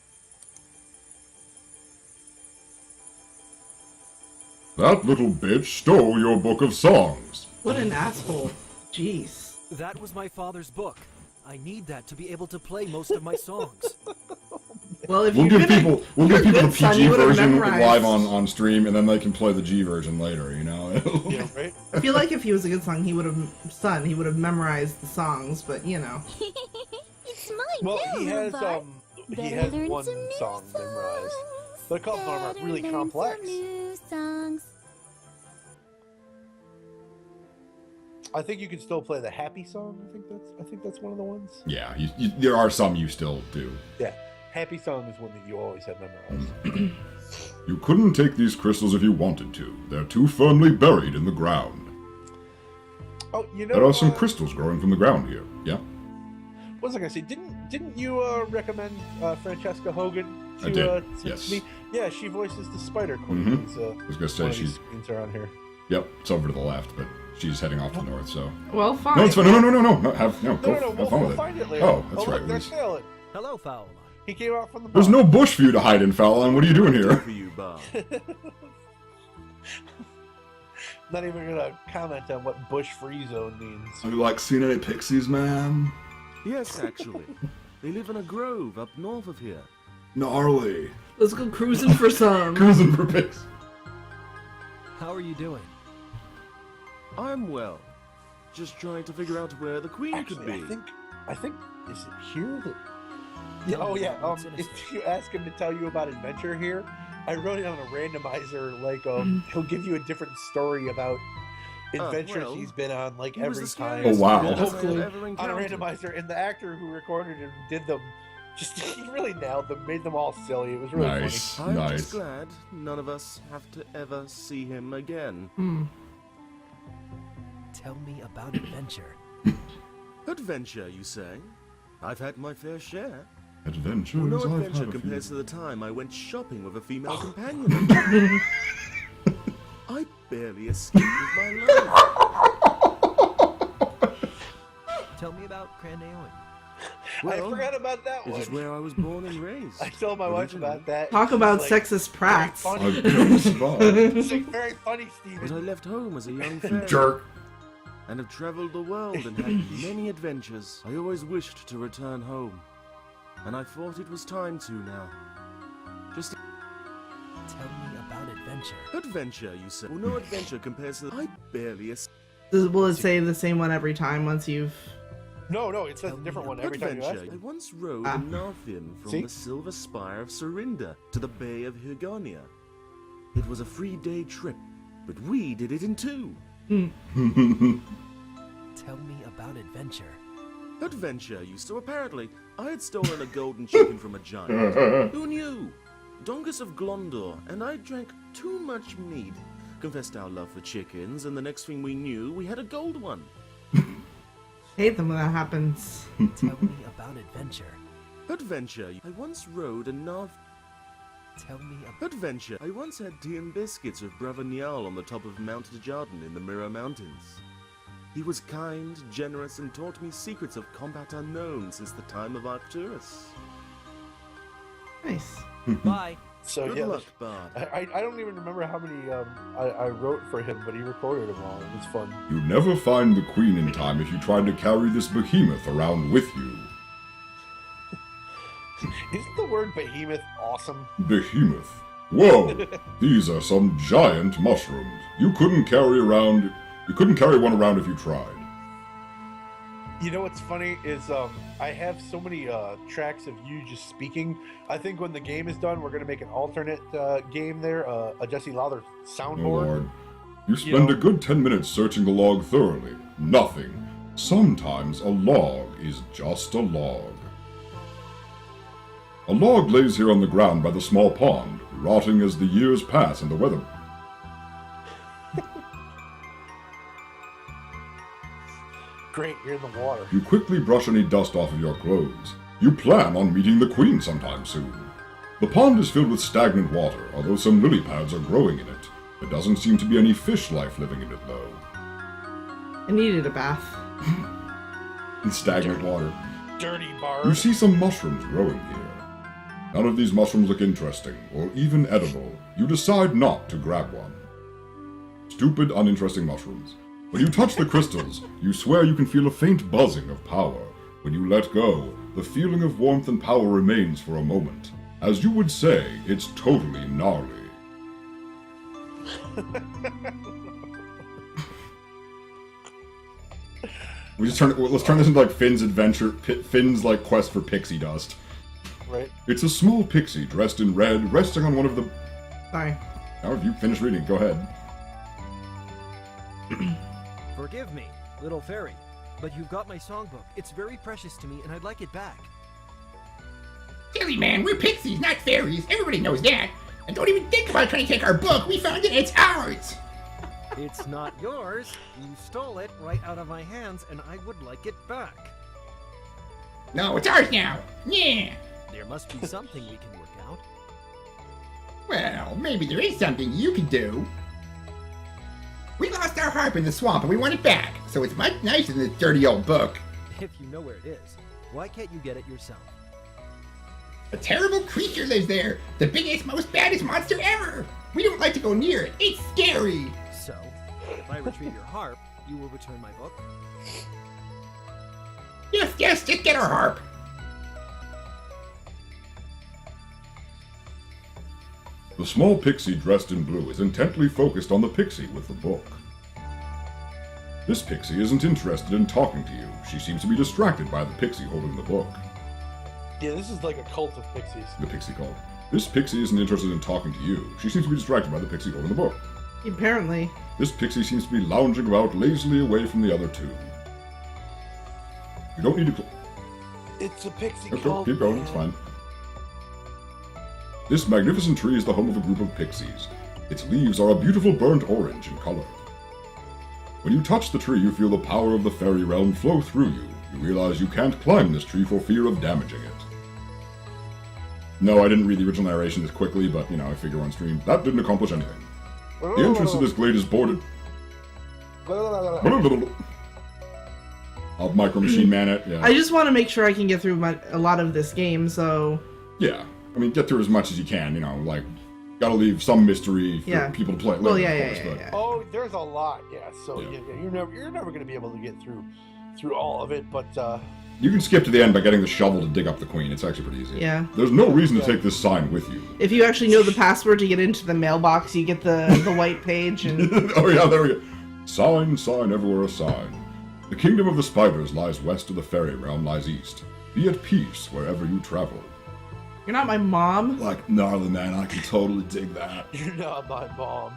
That little bitch stole your book of songs. What an asshole. Jeez. That was my father's book. I need that to be able to play most of my songs. Well, if We'll give people the son, PG you would've version memorized. live on stream, and then they can play the G version later, Yeah, right? I feel like if he was a good son, he would have memorized the songs, but It's mine Well, now, he has Bard. he Better has learn one some new song memorized, songs. but a couple of them are really Better learn complex. some new songs. I think you can still play the happy song. I think that's one of the ones. Yeah, there are some you still do. Yeah, happy song is one that you always have memorized. You couldn't take these crystals if you wanted to. They're too firmly buried in the ground. Oh, There are some crystals growing from the ground here. Yeah? What was I gonna say? Didn't you recommend Francesca Hogan? I did, send yes. to me? Yeah, she voices the Spider Queen. I was gonna say one of these she's... screens around here. Yep, it's over to the left, but she's heading off to the north, so... Well, fine. No, it's fine. No. No, Have fun we'll with find it. it later. Oh, that's right. Look, there's Fallon. Hello, Fowler. He came out from the There's no bush for you to hide in, Fallon. What are you doing Good here? for you, Bob. Not even gonna comment on what bush free zone means. Have you, seen any pixies, man? Yes, actually. They live in a grove up north of here. Gnarly. Let's go cruising for some. Cruising for pixies. How are you doing? I'm well. Just trying to figure out where the queen could Actually, be. I think is it here that? Yeah, oh yeah. If you ask him to tell you about adventure here, I wrote it on a randomizer. He'll give you a different story about adventures well, he's been on, He was every the time. scariest Oh, wow. man That's I've cool. ever On a encountered. randomizer, and the actor who recorded him did them just he really nailed them, made them all silly. It was really Nice. funny. I'm just glad none of us have to ever see him again. Tell me about adventure. Adventure, you say? I've had my fair share. Adventures Well, no I've adventure had a few. compares to the time I went shopping with a female companion. I barely escaped with my life. Tell me about Crandaeon. I forgot about that one. It is where I was born and raised. I told my wife about that. Talk about Like, sexist prats. Funny. I've been spotted. It's like very funny, Steven. But I left home as a young fairy. Jerk. And have traveled the world and had many adventures. I always wished to return home. And I thought it was time to now. Just Tell me about adventure. adventure, you say? Well, no adventure compares to... I barely escaped. Will it say the same one every time once you've... No, it says a different one every time you ask Adventure. I it. once rode Ah. a Narfin from See? the Silver Spire of Serinda to the Bay of Higonia. It was a 3-day trip, but we did it in 2. Tell me about adventure. Adventure, so apparently I had stolen a golden chicken from a giant. Who knew? Dongus of Glondor and I drank too much mead, confessed our love for chickens, and the next thing we knew, we had a gold one. hate them when that happens. Tell me about adventure. Adventure, I once rode a Tell me about Adventure, I once had tea and biscuits with Brother Niall on the top of Mount Dujardin in the Mirror Mountains. He was kind, generous, and taught me secrets of combat unknown since the time of Arcturus. Nice. Bye. So Good yeah, luck, Bard. I don't even remember how many I wrote for him, but he recorded them all. It was fun. You'd never find the queen in time if you tried to carry this behemoth around with you. Isn't the word behemoth awesome? Behemoth. Whoa! These are some giant mushrooms. You couldn't carry one around if you tried. You know what's funny is I have so many tracks of you just speaking. I think when the game is done, we're gonna make an alternate game there, a Jesse Lowther Oh soundboard. Lord. You spend know- a good 10 minutes searching the log thoroughly. Nothing. Sometimes a log is just a log. A log lays here on the ground by the small pond, rotting as the years pass and the weather... Great, you're in the water. You quickly brush any dust off of your clothes. You plan on meeting the queen sometime soon. The pond is filled with stagnant water, although some lily pads are growing in it. There doesn't seem to be any fish life living in it, though. I needed a bath. In stagnant water. Dirty You bard. see some mushrooms growing here. None of these mushrooms look interesting, or even edible. You decide not to grab one. Stupid, uninteresting mushrooms. When you touch the crystals, you swear you can feel a faint buzzing of power. When you let go, the feeling of warmth and power remains for a moment. As you would say, it's totally gnarly. Let's turn this into like Finn's adventure, Finn's like quest for pixie dust. Right. It's a small pixie dressed in red, resting on one of the... Sorry. Now if you finish reading, go ahead. Forgive me, little fairy, but you've got my songbook. It's very precious to me, and I'd like it back. Silly man, we're pixies, not fairies. Everybody knows that. And don't even think about trying to take our book. We found it. It's ours. It's not yours. You stole it right out of my hands, and I would like it back. No, it's ours now. Yeah. There must be something we can work out. Well, maybe there is something you can do. We lost our harp in the swamp and we want it back, so it's much nicer than this dirty old book. If you know where it is, why can't you get it yourself? A terrible creature lives there, the biggest, most baddest monster ever. We don't like to go near it. It's scary. So, if I retrieve your harp, you will return my book? Yes, just get our harp. The small pixie dressed in blue is intently focused on the pixie with the book. This pixie isn't interested in talking to you. She seems to be distracted by the pixie holding the book. Yeah, this is like a cult of pixies. The pixie called. This pixie isn't interested in talking to you. She seems to be distracted by the pixie holding the book. Apparently. This pixie seems to be lounging about lazily away from the other two. You don't need to... It's a pixie Let's cult. go, keep going, it's fine. This magnificent tree is the home of a group of pixies. Its leaves are a beautiful burnt orange in color. When you touch the tree, you feel the power of the fairy realm flow through you. You realize you can't climb this tree for fear of damaging it. No, I didn't read the original narration this quickly, but, you know, I figure on stream, that didn't accomplish anything. The entrance to this glade is bordered... I'll Micro Machine Man it, yeah. I just want to make sure I can get through a lot of this game, so... Yeah. I mean, get through as much as you can, you know, like, gotta leave some mystery for people to play later, well, of course, but... Oh, there's a lot, yeah. So you're never going to be able to get through all of it, but You can skip to the end by getting the shovel to dig up the queen. It's actually pretty easy. Yeah. There's no reason to take this sign with you. If you actually know the password to get into the mailbox, you get the white page and... Oh yeah, there we go. Sign, sign, everywhere a sign. The kingdom of the spiders lies west of the fairy realm lies east. Be at peace wherever you travel. You're not my mom? Like, gnarly man, I can totally dig that. You're not my mom.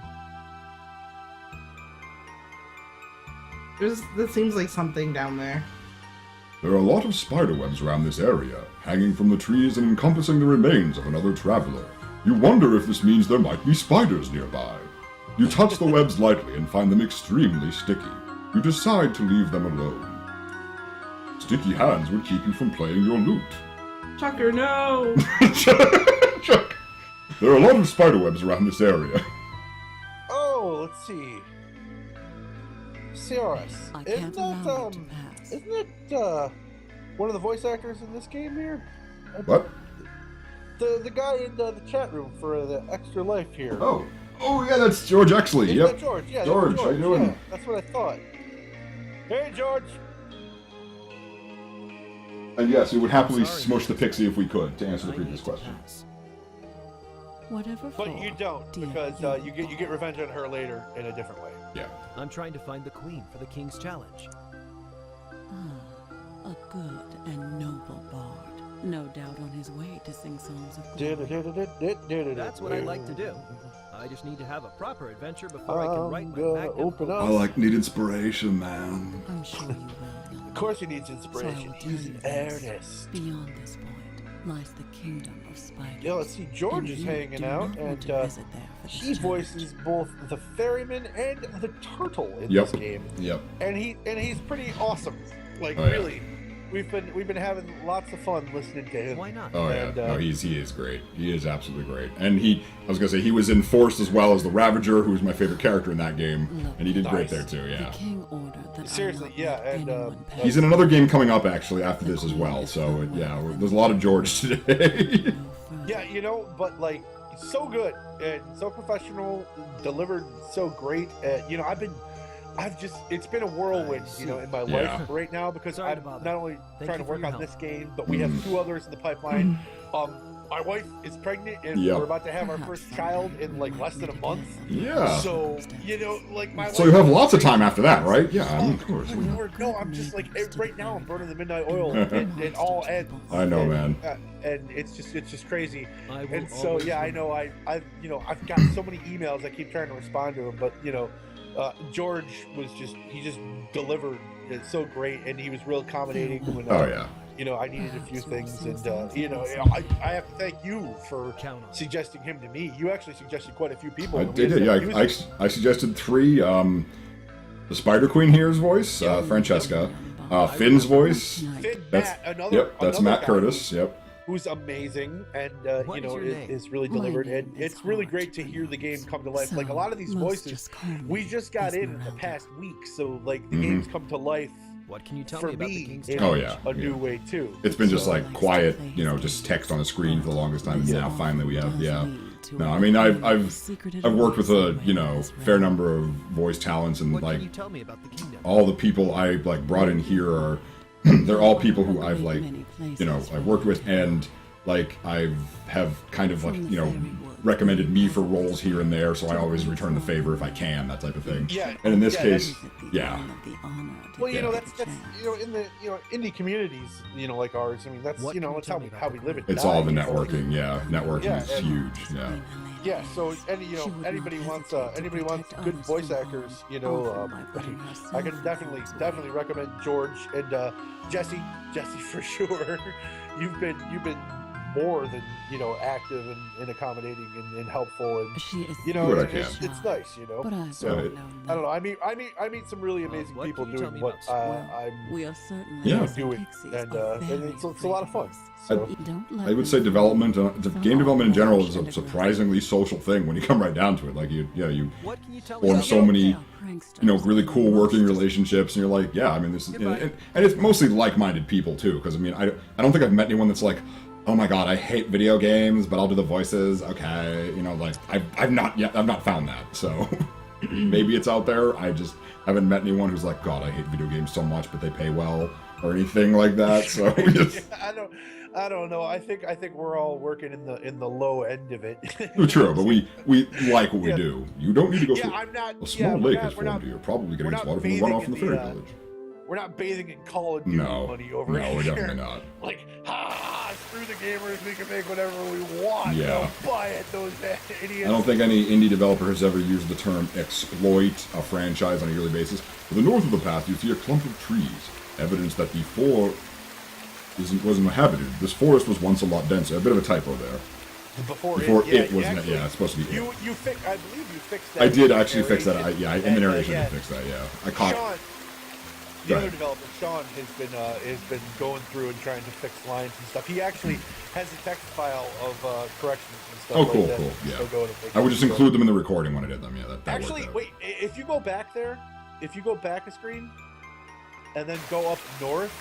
That seems like something down there. There are a lot of spider webs around this area, hanging from the trees and encompassing the remains of another traveler. You wonder if this means there might be spiders nearby. You touch the webs lightly and find them extremely sticky. You decide to leave them alone. Sticky hands would keep you from playing your lute. Chucker, no! Chuck. There are a lot of spider webs around this area. Oh, let's see. Cyrus. Isn't it one of the voice actors in this game here? What? The guy in the chat room for the Extra Life here. Oh yeah, that's George Exley. Isn't Yep. that George? Yeah, George, how you doing? Yeah, that's what I thought. Hey, George. And yes, we would happily smush the pixie if we could, to answer the previous question. Whatever. But you don't, because you get revenge on her later in a different way. Yeah. I'm trying to find the queen for the king's challenge. A good and noble bard. No doubt on his way to sing songs of glory. That's what I like to do. I just need to have a proper adventure before I can write my magnum open up. I need inspiration, man. I'm sure you will. Of course he needs inspiration. He's an artist. Beyond this point lies the kingdom of spiders. Yeah, let's see. George is hanging out, and he voices both the ferryman and the turtle in this game. Yep. And he's pretty awesome. Like really, we've been having lots of fun listening to him. Why not? Oh yeah, And, no, he is great. He is absolutely great. And I was gonna say, he was in Forced as well as the Ravager, who was my favorite character in that game, and he did great there too. Yeah. The king ordered that Seriously, yeah, and He's in another game coming up actually after this as well. So there's a lot of George today. yeah, but like so good and so professional, delivered so great. It's been a whirlwind, in my life right now, because I'm not only trying to work on this game, but we have 2 others in the pipeline. My wife is pregnant, and we're about to have our first child in like less than a month. Yeah. So my. So you have lots of time after that, right? Yeah, of course. No, I'm just like right now. I'm burning the midnight oil. It all ends. I know, man. And it's just crazy. And so I know I've got so many emails. I keep trying to respond to them, but George he just delivered it so great, and he was real accommodating when I needed a few things, and I have to thank you for suggesting him to me. You actually suggested quite a few people. I did, yeah. I suggested 3. The Spider Queen here's voice, Francesca. Finn's voice. That's Matt Curtis. Yep. Who's amazing and is really delivered, and it's really great to hear the game come to life. Like a lot of these voices, we just got in the past week, so like the game's come to life. What can you tell for me about me the king's in challenge? a new way too? It's been just like quiet, just text on the screen for the longest time, and now finally we have, No, I mean I've worked with a fair number of voice talents, and What can you tell me about the kingdom? all the people I like brought in here are they're all people who I've like I've worked with, and like I have kind of like recommended me for roles here and there, so I always return the favor if I can, that type of thing. Yeah. And in this yeah, case, Visit yeah. one of the honor to Well, you know, get that's the chance. you know, in the indie communities, like ours. I mean, that's What can you that's tell how me we about the live and It's die. all the networking, yeah. Networking Yeah, is and- huge, yeah. Yeah, so anybody wants good voice actors, I can definitely recommend George and Jesse for sure. You've been more than active and accommodating and helpful, and She is it's nice, But I So don't know I don't know. I meet some really amazing what people can you tell doing me what about I'm We are certainly Yeah. doing, and it's a lot of fun. So I would say development, game development in general is a surprisingly social thing when you come right down to it. Like you What can you tell me form about so many, really cool working relationships, and you're like, yeah, I mean, this is, and it's mostly like-minded people too. Because I mean, I don't think I've met anyone that's like, oh my god, I hate video games, but I'll do the voices. Okay, like I've not found that. So maybe it's out there. I just haven't met anyone who's like, God, I hate video games so much, but they pay well or anything like that. So we just. I don't know. I think we're all working in the low end of it. True, but we like what we do. You don't need to go through. I'm not. A small lake has formed here, probably getting its water from the runoff from the fairy village. We're not bathing in Call of Duty money over here. No, we're definitely not. Like, screw the gamers. We can make whatever we want. Yeah. Don't buy it, those idiots. I don't think any indie developer has ever used the term exploit a franchise on a yearly basis. To the north of the path, you see a clump of trees, evidence that before was inhabited. This forest was once a lot denser. A bit of a typo there. Before it wasn't. Yeah, it's supposed to be. I believe you fixed that. I did actually fix that. In the narration, I yeah. did fix that. Yeah, I caught. Sean, the other developer, Sean, has been going through and trying to fix lines and stuff. He actually has a text file of corrections and stuff. Oh, cool, like that. cool. Still Yeah. going to fix I would it, just so. include them in the recording when I did them. Yeah, that Actually, worked out. wait. If you go back there, if you go back a screen, and then go up north.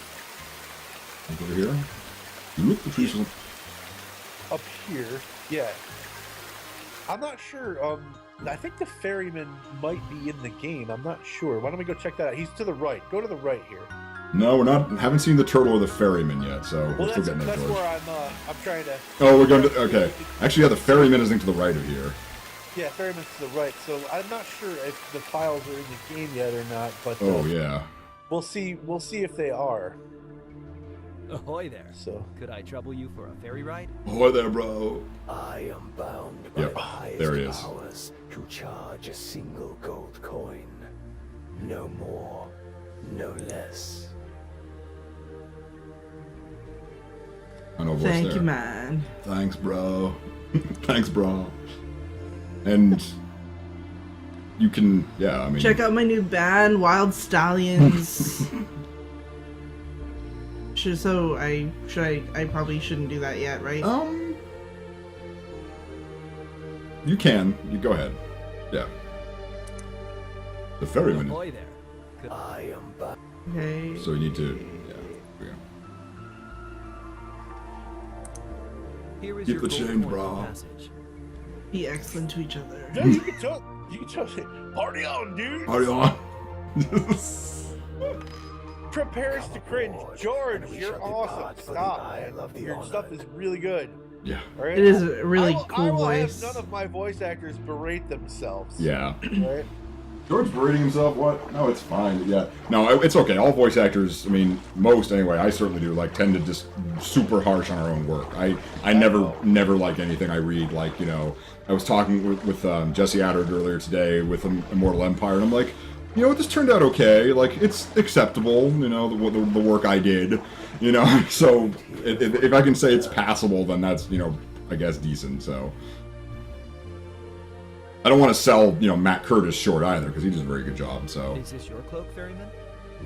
Look over here. You look the trees. Up here, yeah. I'm not sure. I think the ferryman might be in the game. I'm not sure. Why don't we go check that out? He's to the right. Go to the right here. No, we're not. Haven't seen the turtle or the ferryman yet, so we're still getting there, that's George. where I'm trying to. Oh, we're going to. Okay. Actually, yeah, the ferryman is to the right of here. Yeah, ferryman's to the right. So I'm not sure if the files are in the game yet or not. But Oh yeah. we'll see. We'll see if they are. Ahoy there. So could I trouble you for a ferry ride? Ahoy there, bro. I am bound by Yep, the highest there he is. powers to charge a single gold coin. No more, no less. I know voice Thank there. you, man. Thanks, bro. Thanks, bro. And you can, yeah, I mean. Check out my new band, Wild Stallions. I probably shouldn't do that yet, right? You can. You go ahead. Yeah. The ferryman. Ahoy there. Could I am bound. Okay. So you need to. Yeah. Here Here is Keep your the gold change, coin bro. passage. Be excellent to each other. Yeah, you can tell it. Party on, dude. Party on. Prepares to cringe. George, you're awesome. Stop, man. Your stuff is really good. Yeah. All right? It is a really I cool will voice. have none of my voice actors berate themselves. Yeah. All right? George berating himself? What? No, it's fine. Yeah. No, it's okay. All voice actors, I mean, most anyway, I certainly do, like, tend to just super harsh on our own work. I never like anything I read. Like, I was talking with Jesse Adard earlier today with Immortal Empire, and I'm like, this turned out okay. Like, it's acceptable, the work I did, So, if I can say it's passable, then that's, I guess decent, so. I don't want to sell, Matt Curtis short either, because he does a very good job, so. Is this your cloak, ferryman?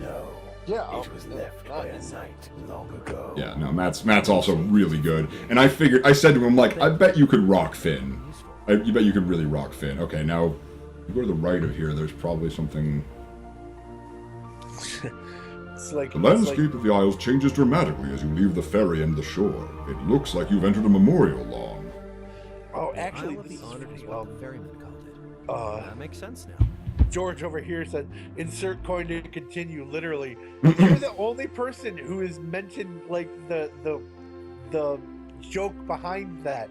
No. Yeah. It was left by a knight long ago. Yeah, no, Matt's also really good. And I said to him, like, I bet you could rock Finn. You bet you could really rock Finn. Okay, now, you go to the right of here, there's probably something. It's like The landscape of the Isles changes dramatically as you leave the ferry and the shore. It looks like you've entered a memorial lawn. Oh, actually, Isle of this the is Honored pretty is well. what the ferryman called it. That makes sense now. George over here said, "Insert coin to continue." Literally, you're the only person who has mentioned like the joke behind that.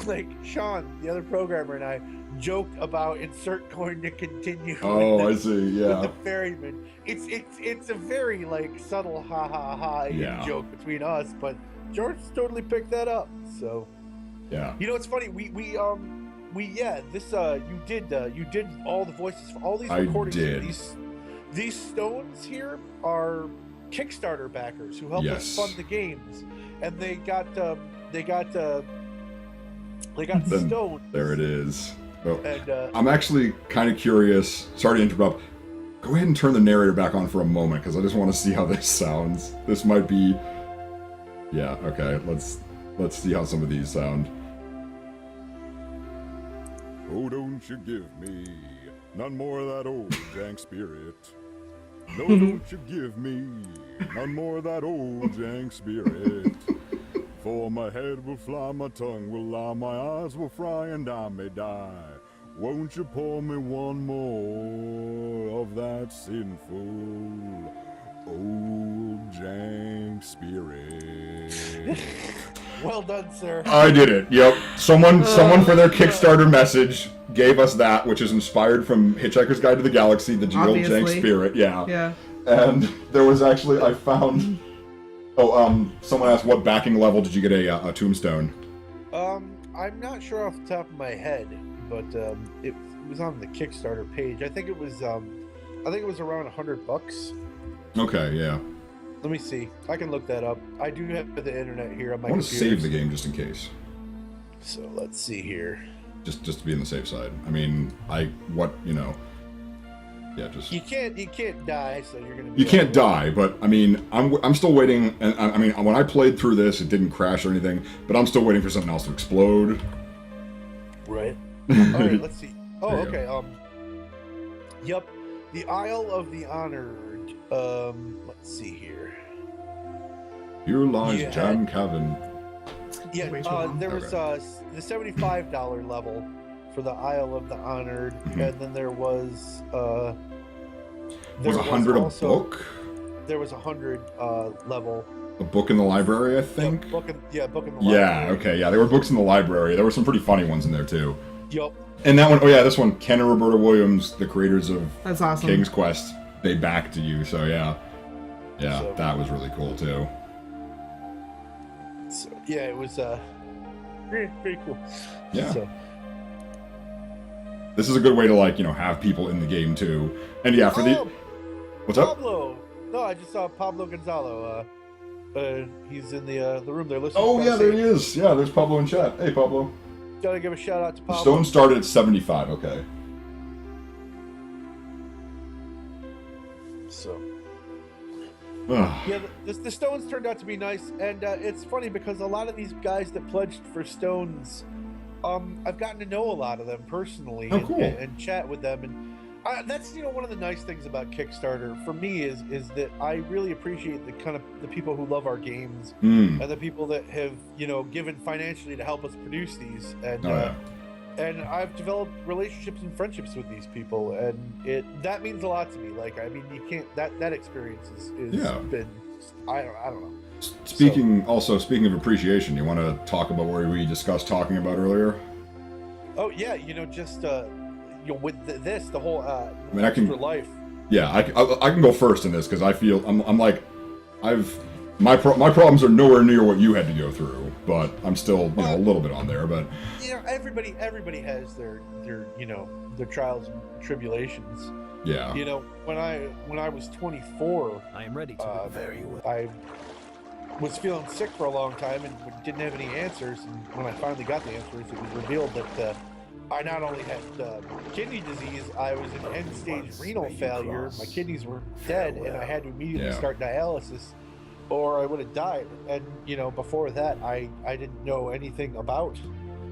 like Sean, the other programmer, and I joked about insert coin to continue. Oh, I see. Yeah. With the ferryman. It's a very like subtle ha ha ha joke between us, but George totally picked that up. So yeah. You know, it's funny. We this you did all the voices for all these recordings. I did. These stones here are Kickstarter backers who help us fund the games, and they got stones. There it is. Oh, and, I'm actually kind of curious. Sorry to interrupt. Go ahead and turn the narrator back on for a moment, because I just want to see how this sounds. This might be. Yeah. Okay. Let's see how some of these sound. Oh, don't you give me none more of that old jank spirit. No, don't you give me none more of that old jank spirit. For my head will fly, my tongue will lie, my eyes will fry, and I may die. Won't you pour me one more of that sinful old jank spirit? Well done, sir. I did it. Yep. Someone for their Kickstarter message gave us that, which is inspired from Hitchhiker's Guide to the Galaxy, the old jank spirit. Yeah. Yeah. And there was actually, I found. Oh, someone asked, what backing level did you get a tombstone? I'm not sure off the top of my head, but it was on the Kickstarter page. I think it was around $100. Okay, yeah. Let me see. I can look that up. I do have the internet here on my computer. I want to save the game just in case. So let's see here. Just to be on the safe side. I mean, yeah, just. You can't die, so you're gonna. You can't die, but I mean, I'm still waiting. And I mean, when I played through this, it didn't crash or anything, but I'm still waiting for something else to explode. Right. All right. Let's see. Oh, okay. Yep. The Isle of the Honored. Let's see here. Here lies John Calvin. Yeah. There was the $75 level for the Isle of the Honored, and then there was. Was 100 a book? There was 100 level. A book in the library, I think. Book in the library. Yeah. Okay. Yeah, there were books in the library. There were some pretty funny ones in there too. Yup. And that one, oh yeah, this one, Ken and Roberta Williams, the creators of That's awesome. King's Quest, they backed you. So yeah, that was really cool too. So yeah, it was pretty cool. Yeah. So. This is a good way to have people in the game too. And yeah, for what's up? Pablo. No, I just saw Pablo Gonzalo. He's in the room there listening. Oh yeah, there he is. Yeah, there's Pablo in chat. Hey Pablo. Gotta give a shout out to Pablo. Stone started at 75. Okay. So. Yeah, the stones turned out to be nice, and it's funny because a lot of these guys that pledged for stones, I've gotten to know a lot of them personally and chat with them, and that's one of the nice things about Kickstarter for me is that I really appreciate the people who love our games and the people that have given financially to help us produce these, and and I've developed relationships and friendships with these people, and that means a lot to me. You can't that experience is been I don't know. Speaking of appreciation, you want to talk about what we discussed talking about earlier? Oh yeah, just with the whole I can life. Yeah, I can go first in this because I feel I'm like my problems are nowhere near what you had to go through, but I'm still a little bit on there. But everybody has their trials and tribulations. Yeah. When I was 24, I am ready to very well. I was feeling sick for a long time and didn't have any answers. And when I finally got the answers, it was revealed that I not only had kidney disease, I was in end-stage renal failure. My kidneys were dead, and I had to immediately start dialysis, or I would have died. And before that, I didn't know anything about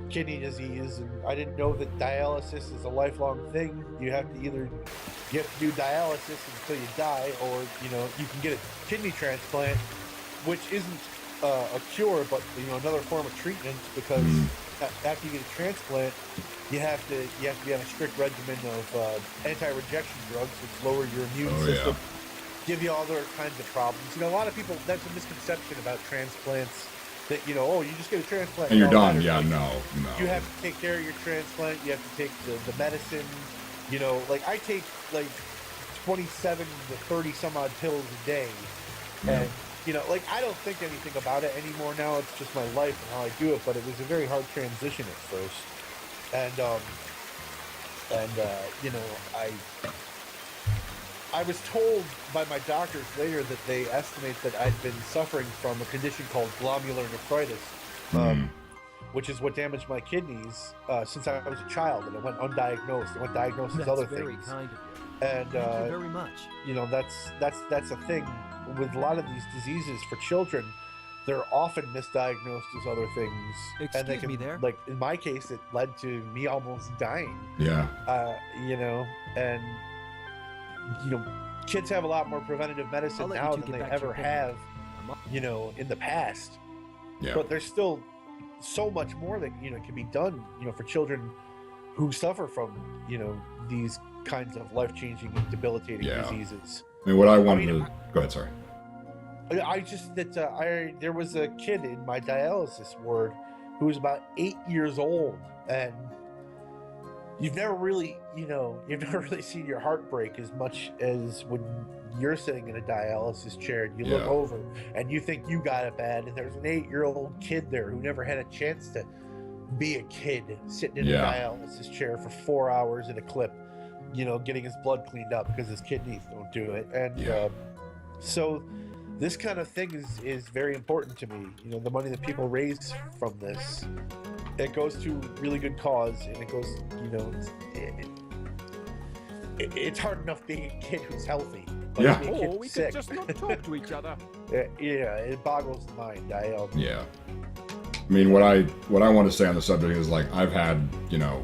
kidney disease, and I didn't know that dialysis is a lifelong thing. You have to do dialysis until you die, or you can get a kidney transplant, which isn't a cure, but another form of treatment, because after you get a transplant, you have to be on a strict regimen of anti-rejection drugs, which lower your immune system, give you all other kinds of problems. A lot of people, that's a misconception about transplants, that, you know, oh, you just get a transplant. And you're all done. that. Yeah, Like, no. You have to take care of your transplant. You have to take the medicine. You know, like I take like 27 to 30 some odd pills a day. And, you know, like I don't think anything about it anymore now. It's just my life and how I do it. But it was a very hard transition at first. And you know, I was told by my doctors later that they estimate that I'd been suffering from a condition called glomerular nephritis, which is what damaged my kidneys since I was a child, and it went undiagnosed. It went diagnosed as other very things. kind of you. And Thank you very much. you know, that's a thing with a lot of these diseases for children. They're often misdiagnosed as other things, and they Excuse can, me there. like in my case, it led to me almost dying. Yeah. You know, and you know, kids have a lot more preventative medicine I'll let you now two than get they back to your ever picnic. have, you know, in the past. Yeah. But there's still so much more that, you know, can be done, you know, for children who suffer from, you know, these kinds of life-changing and debilitating diseases. I mean, what I wanted to... Go ahead, sorry. I just there was a kid in my dialysis ward who was about 8 years old, and you've never really seen your heart break as much as when you're sitting in a dialysis chair and you look over and you think you got it bad, and there's an 8-year-old kid there who never had a chance to be a kid sitting in a dialysis chair for 4 hours in a clip, you know, getting his blood cleaned up because his kidneys don't do it. And so this kind of thing is very important to me. You know, the money that people raise from this, it goes to really good cause, and it goes, you know, it's hard enough being a kid who's healthy. But being a kid Or we sick, could just not talk to each other. yeah, it boggles the mind. Yeah. I mean, what I want to say on the subject is, like, I've had, you know,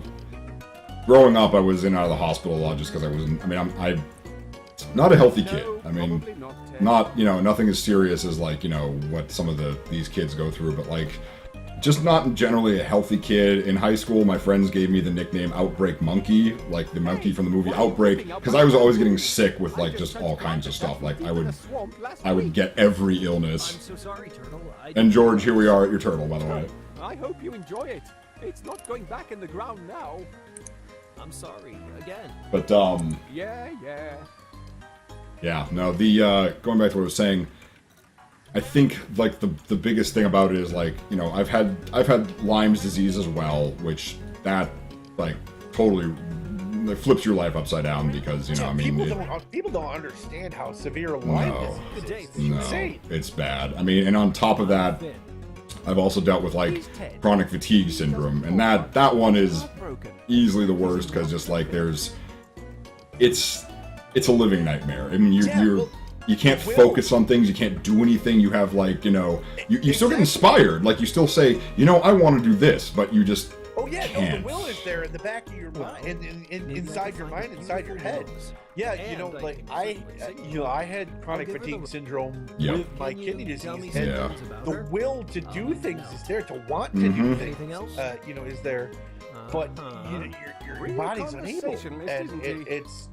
growing up, I was in and out of the hospital a lot just because I wasn't. I mean, I'm not a healthy kid. I mean, not, you know, nothing as serious as, like, you know, what some of these kids go through, but, like, just not generally a healthy kid. In high school, my friends gave me the nickname Outbreak Monkey, like the monkey from the movie Outbreak, because I was always getting sick with, like, just all kinds of stuff. Like, I would get every illness. I'm so sorry, Turtle. And George, here we are at your turtle, by the way. I hope you enjoy it. It's not going back in the ground now. I'm sorry again. But Yeah. No, the going back to what I was saying, I think, like, the biggest thing about it is, like, you know, I've had Lyme's disease as well, which that, like, totally flips your life upside down, because, you know, I mean, people don't understand how severe Lyme is. It's insane. It's bad. I mean, and on top of that, I've also dealt with, like, chronic fatigue syndrome, and that one is easily the worst, because just, like, it's a living nightmare. I mean, you can't focus on things, you can't do anything, you have, like, you know, you still get inspired, like, you still say, you know, I want to do this, but you just can't. The will is there in the back of your mind, inside your mind, inside your head. Yeah, you know, like, I had chronic fatigue syndrome with my kidney disease, and the will to do things is there, to want to do things, you know, is there, but you know, your body's unable, and it's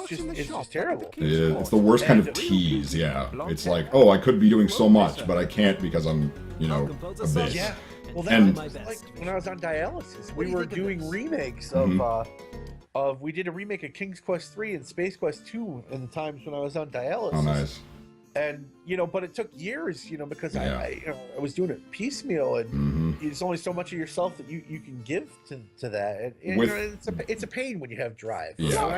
just terrible. It's the worst kind of tease, It's like, oh, I could be doing so much, but I can't because I'm, you know, a bitch. Yeah. Well, that was like when I was on dialysis. We were doing remakes of we did a remake of King's Quest 3 and Space Quest 2 in the times when I was on dialysis. Oh, nice. And, you know, but it took years, you know, because I was doing it piecemeal, and there's only so much of yourself that you can give to that. And you know, it's a pain when you have drive. Yeah. You know,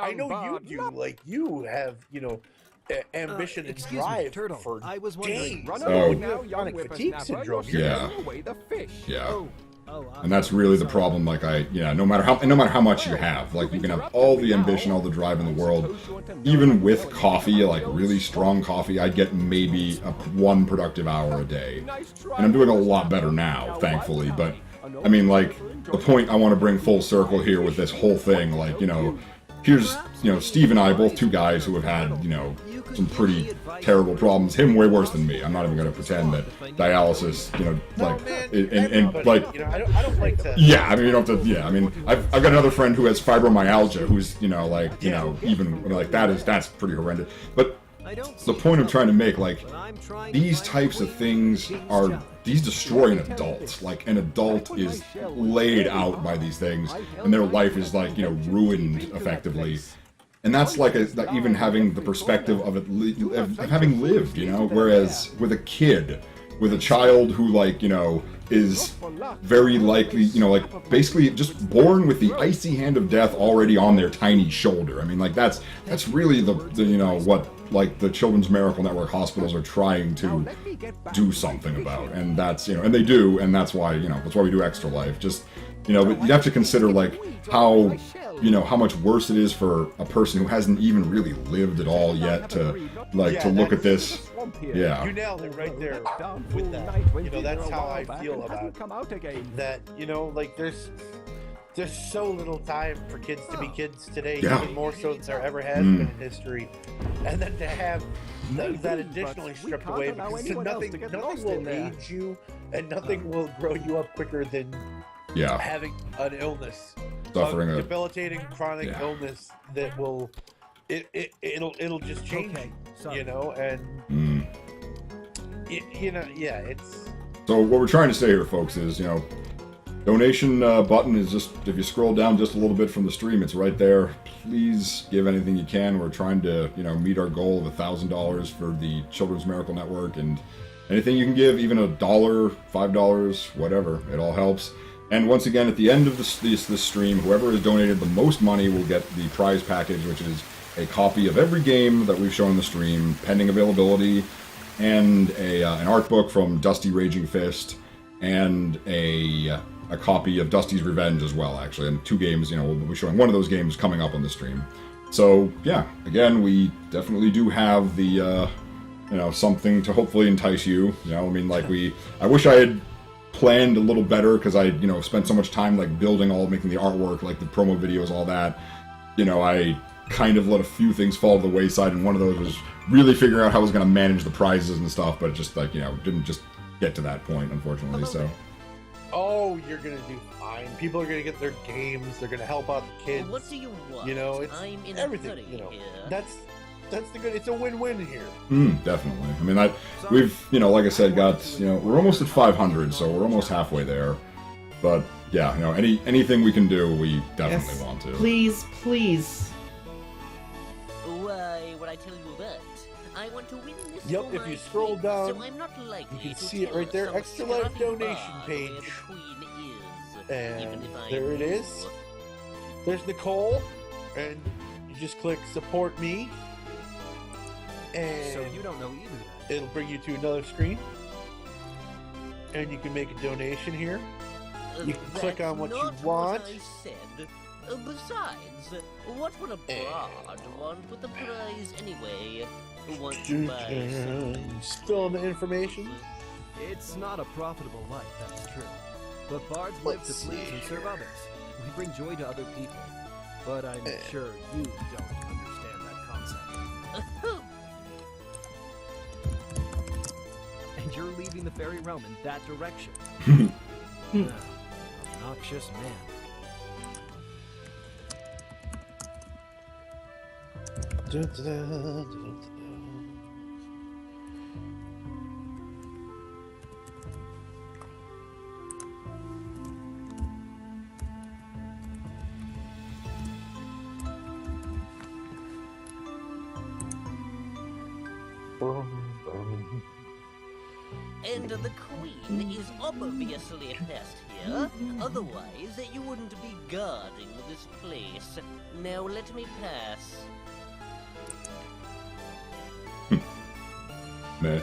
I know you do, like, you have, you know, ambition and drive for days. Run now, chronic fatigue syndrome. Away the fish. And that's really the problem. Like, no matter how much you have, like, you can have all the ambition, all the drive in the world, even with coffee, like really strong coffee, I get maybe one productive hour a day, and I'm doing a lot better now, thankfully. But I mean, like, the point I want to bring full circle here with this whole thing, like, you know, here's, you know, Steve and I, both two guys who have had, you know, some pretty terrible problems. Him way worse than me. I'm not even going to pretend that dialysis, you know, like, like, you know, I don't like to. Yeah, I mean, you don't have to. Yeah, I mean, I've got another friend who has fibromyalgia, who's, you know, like, you know, even like that's pretty horrendous. But the point I'm trying to make. Like, these types of things these destroy an adult. Like, an adult is laid out by these things, and their life is, like, you know, ruined effectively. And that's like even having the perspective of having lived, you know. Whereas with a kid, with a child who, like, you know, is very likely, you know, like, basically just born with the icy hand of death already on their tiny shoulder. I mean, like, that's really the you know, what, like, the Children's Miracle Network hospitals are trying to do something about. And that's, you know, and they do, and that's why, you know, that's why we do Extra Life. Just, you know, but you have to consider, like, how, you know, how much worse it is for a person who hasn't even really lived at all yet to, like, to look at this. Yeah. You nailed it right there with that. You know, that's how I feel about that. You know, like, there's so little time for kids to be kids today, even more so than there ever has been in history. And then to have that additionally stripped away, because nothing will age you, and nothing will grow you up quicker than having an illness, suffering a debilitating chronic illness that will it'll just change you know. And you know, it's so what we're trying to say here, folks, is, you know, donation button is just, if you scroll down just a little bit from the stream, it's right there. Please give anything you can. We're trying to, you know, meet our goal of $1,000 for the Children's Miracle Network, and anything you can give, even $1, $5, whatever, it all helps. And once again, at the end of this stream, whoever has donated the most money will get the prize package, which is a copy of every game that we've shown in the stream, pending availability, and an art book from Dusty Raging Fist, and a copy of Dusty's Revenge as well, actually. And 2 games, you know, we'll be showing one of those games coming up on the stream. So, yeah, again, we definitely do have the, you know, something to hopefully entice you. You know, I mean, like, I wish I had planned a little better, because I, you know, spent so much time, like, making the artwork, like the promo videos, all that. You know, I kind of let a few things fall to the wayside, and one of those was really figuring out how I was going to manage the prizes and stuff, but just, like, you know, didn't just get to that point, unfortunately. So. Oh, you're gonna do fine. People are gonna get their games. They're gonna help out the kids. What do you want? You know, it's I'm in everything. You know, that's the good. It's a win-win here. Definitely. I mean, we've, you know, like I said, got, you know, we're almost at 500, so we're almost halfway there. But yeah, you know, anything we can do, we definitely want to. Please, please. Why would I tell you that? I want to win this. Yep, if you scroll down, so I'm not likely you can to see it right there, some Extra Life scruffy donation bard page. where the queen is, And even if I there it know. is. There's Nicole, and you just click support me, and So you don't know either, then. it'll bring you to another screen, and you can make a donation here. You can click on what you That's not want. What I said. Besides, what would a bard want with the prize anyway? Want to buy something? Just fill in the information. It's not a profitable life, that's true. But bards live to Let's please see and serve here. others. We bring joy to other people. But I'm sure you don't understand that concept. And you're leaving the fairy realm in that direction. Obnoxious man. And the queen is obviously a pest here. Otherwise, you wouldn't be guarding this place. Now let me pass. Meh.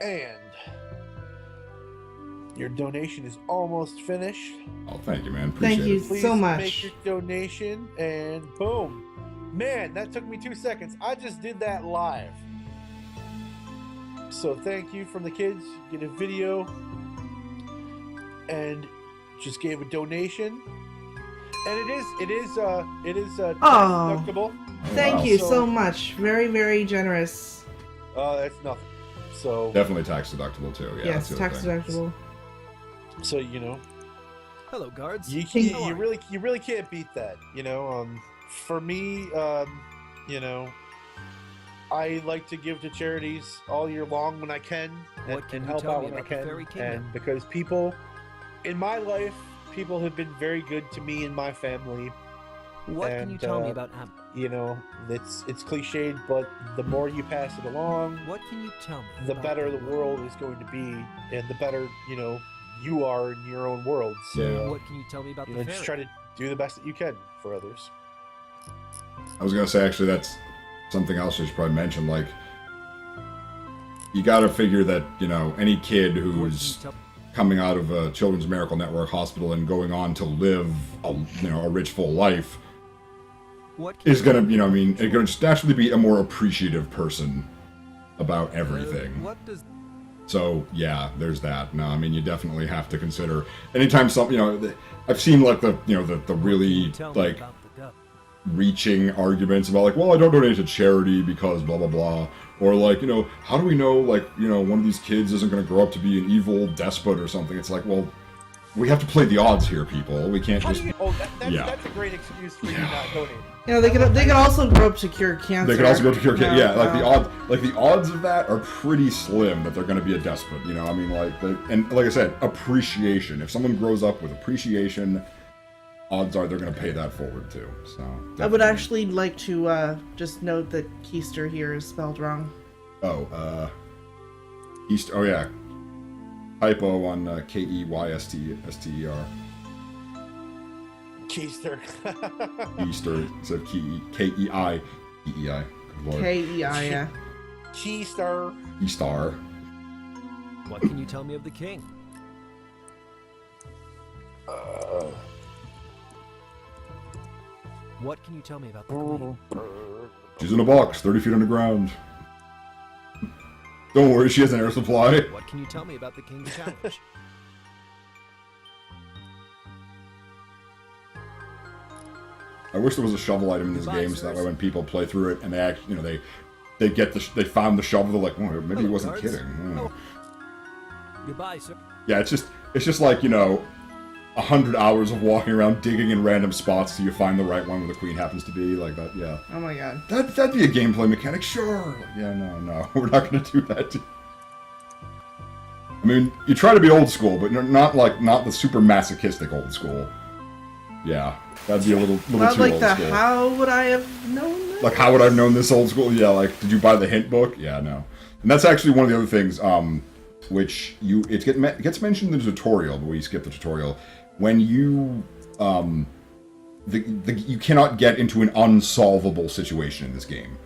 And your donation is almost finished. Oh, thank you, man. Appreciate Thank you it. Please so much. make your donation, and boom. Man, that took me 2 seconds. I just did that live. So thank you from the kids. You get a video, and just gave a donation. And it is tax deductible. Thank you so much. Very, very generous. That's nothing. So Definitely tax deductible too. Yeah. Yes, that's the other tax thing. deductible. So, you know, Hello, guards. You really can't beat that. For me, I like to give to charities all year long when I can, and help out when I can. And because people in my life, people have been very good to me and my family. What can you tell me about it's cliched, but the more you pass it along, what can you tell me? The better the world is going to be, and the better you are in your own world. So what can you tell me about the just try to do the best that you can for others. I was gonna say, actually, that's something else I should probably mention. Like, you got to figure that any kid who's coming out of a Children's Miracle Network hospital and going on to live a rich, full life is gonna, it's gonna just naturally be a more appreciative person about everything. So yeah, there's that. No, I mean, you definitely have to consider anytime I've seen like the really like reaching arguments about like, well, I don't donate to charity because blah blah blah, or like, how do we know like one of these kids isn't going to grow up to be an evil despot or something? It's like, well, we have to play the odds here, people. We can't just. That's a great excuse for you not donating. They could also grow up to cure cancer. They could also grow up to cure cancer. Yeah, the odds of that are pretty slim that they're going to be a despot. I mean, and like I said, appreciation. If someone grows up with appreciation, odds are they're going to pay that forward too. So definitely. I would actually like to just note that Keister here is spelled wrong. East. Oh yeah, typo on Keyster. Keister. Easter instead of Kei. Kei. Kei, yeah. Keister. Eastar. What can you tell me of the king? What can you tell me about the queen? She's in a box, 30 feet underground. Don't worry, she has an air supply. What can you tell me about the king's challenge? I wish there was a shovel item in this game, so that way when people play through it and they actually, they found the shovel, they're like, oh, maybe he wasn't kidding. Oh. Goodbye, sir. Yeah, it's just like 100 hours of walking around digging in random spots till you find the right one where the queen happens to be, like that. Yeah. Oh my god. That'd be a gameplay mechanic, sure. Like, yeah, no, we're not gonna do that. I mean, you try to be old school, but not the super masochistic old school. Yeah, that'd be a little too old school. How would I have known this? Like, how would I have known this old school? Yeah, like, did you buy the hint book? Yeah, no. And that's actually one of the other things, which it gets mentioned in the tutorial, but we skip the tutorial. When you, you cannot get into an unsolvable situation in this game.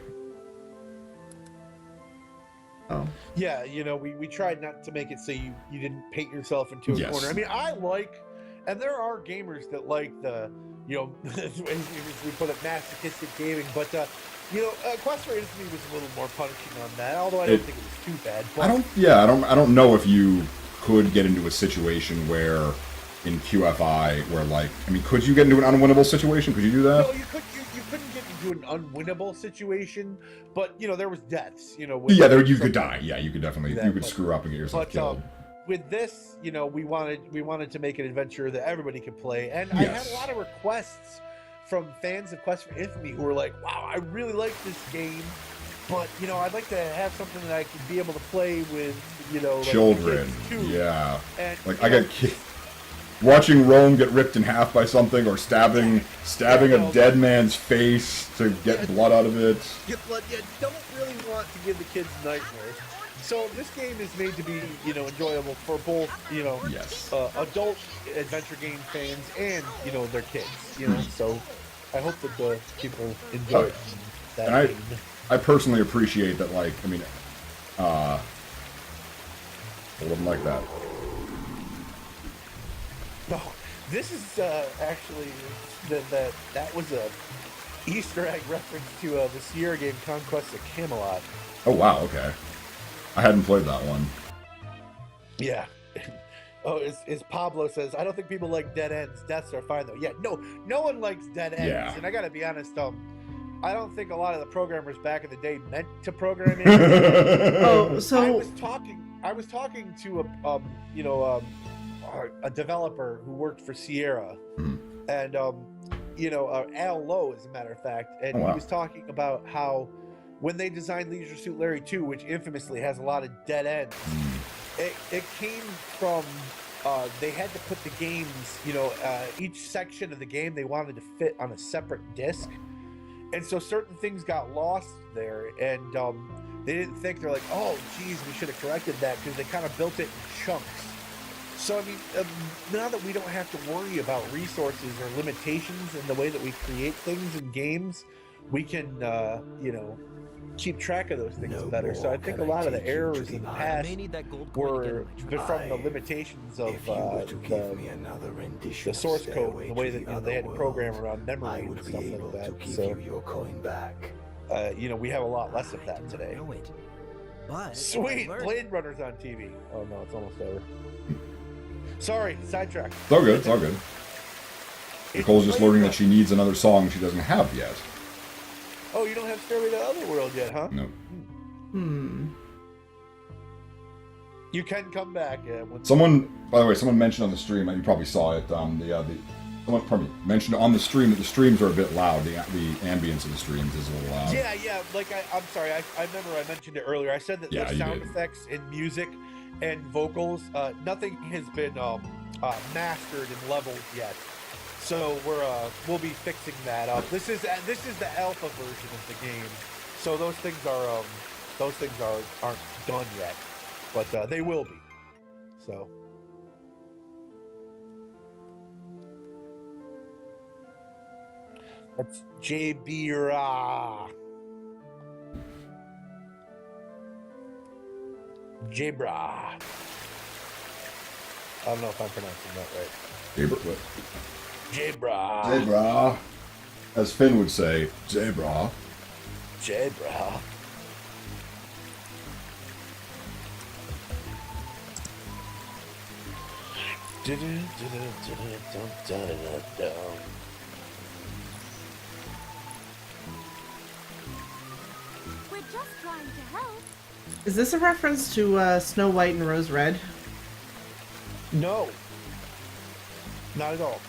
Oh. Yeah, we tried not to make it so you didn't paint yourself into a corner. I mean, and there are gamers that like the, as we put it, masochistic gaming, but, Quest for Infamy was a little more punishing on that, although I don't think it was too bad. But... I don't know if you could get into a situation where, in QFI, where could you get into an unwinnable situation? Could you do that? No, you couldn't get into an unwinnable situation, but, there was deaths, you could die. Yeah, you could definitely, screw up and get yourself killed. With this, we wanted to make an adventure that everybody could play, and I had a lot of requests from fans of Quest for Infamy who were like, "Wow, I really like this game, but I'd like to have something that I could be able to play with, children." Too. Yeah, and, I got kids watching Rome get ripped in half by something, or stabbing a dead man's face to get blood out of it. Don't really want to give the kids nightmares. So this game is made to be, enjoyable for both, adult adventure game fans and, their kids, So I hope that the people enjoy that. And I personally appreciate that, it wasn't like that. No, this is actually that was a Easter egg reference to the Sierra game Conquest of Camelot. Oh wow, okay. I hadn't played that one. Yeah. Oh, as Pablo says, I don't think people like dead ends. Deaths are fine though. Yeah, no one likes dead ends. Yeah. And I gotta be honest, I don't think a lot of the programmers back in the day meant to program it. I was talking to a developer who worked for Sierra, and Al Lowe, as a matter of fact, and he was talking about how when they designed Leisure Suit Larry 2, which infamously has a lot of dead ends, it came from they had to put the games, each section of the game they wanted to fit on a separate disc, and so certain things got lost there, and they didn't think, they're like, oh geez, we should have corrected that, because they kind of built it in chunks. So I mean, now that we don't have to worry about resources or limitations in the way that we create things in games, we can keep track of those things better. So I think a lot of the errors in the past were from the limitations of the source code, and the way that they had to program around memory and stuff like that. So we have a lot less of that today. But sweet, Blade Runner's on TV. Oh no, it's almost over. Sorry, sidetrack. It's all good. It's all good. Nicole's just learning that she needs another song she doesn't have yet. Oh, you don't have Stairway to the Otherworld yet, huh? No. You can come back. Someone, by the way, someone mentioned on the stream, and you probably saw it. Someone probably mentioned on the stream that the streams are a bit loud. The ambience of the streams is a little loud. Yeah. Like I'm sorry. I remember I mentioned it earlier. I said that like sound effects and music and vocals, nothing has been mastered and leveled yet. So we'll be fixing that up. This is the alpha version of the game, so those things aren't done yet, but they will be. So that's JB Ra. Jabra. I don't know if I'm pronouncing that right. Jabra. Jabra. Jabra. As Finn would say, Jabra. Jabra. We're just trying to help. Is this a reference to Snow White and Rose Red? No. Not at all.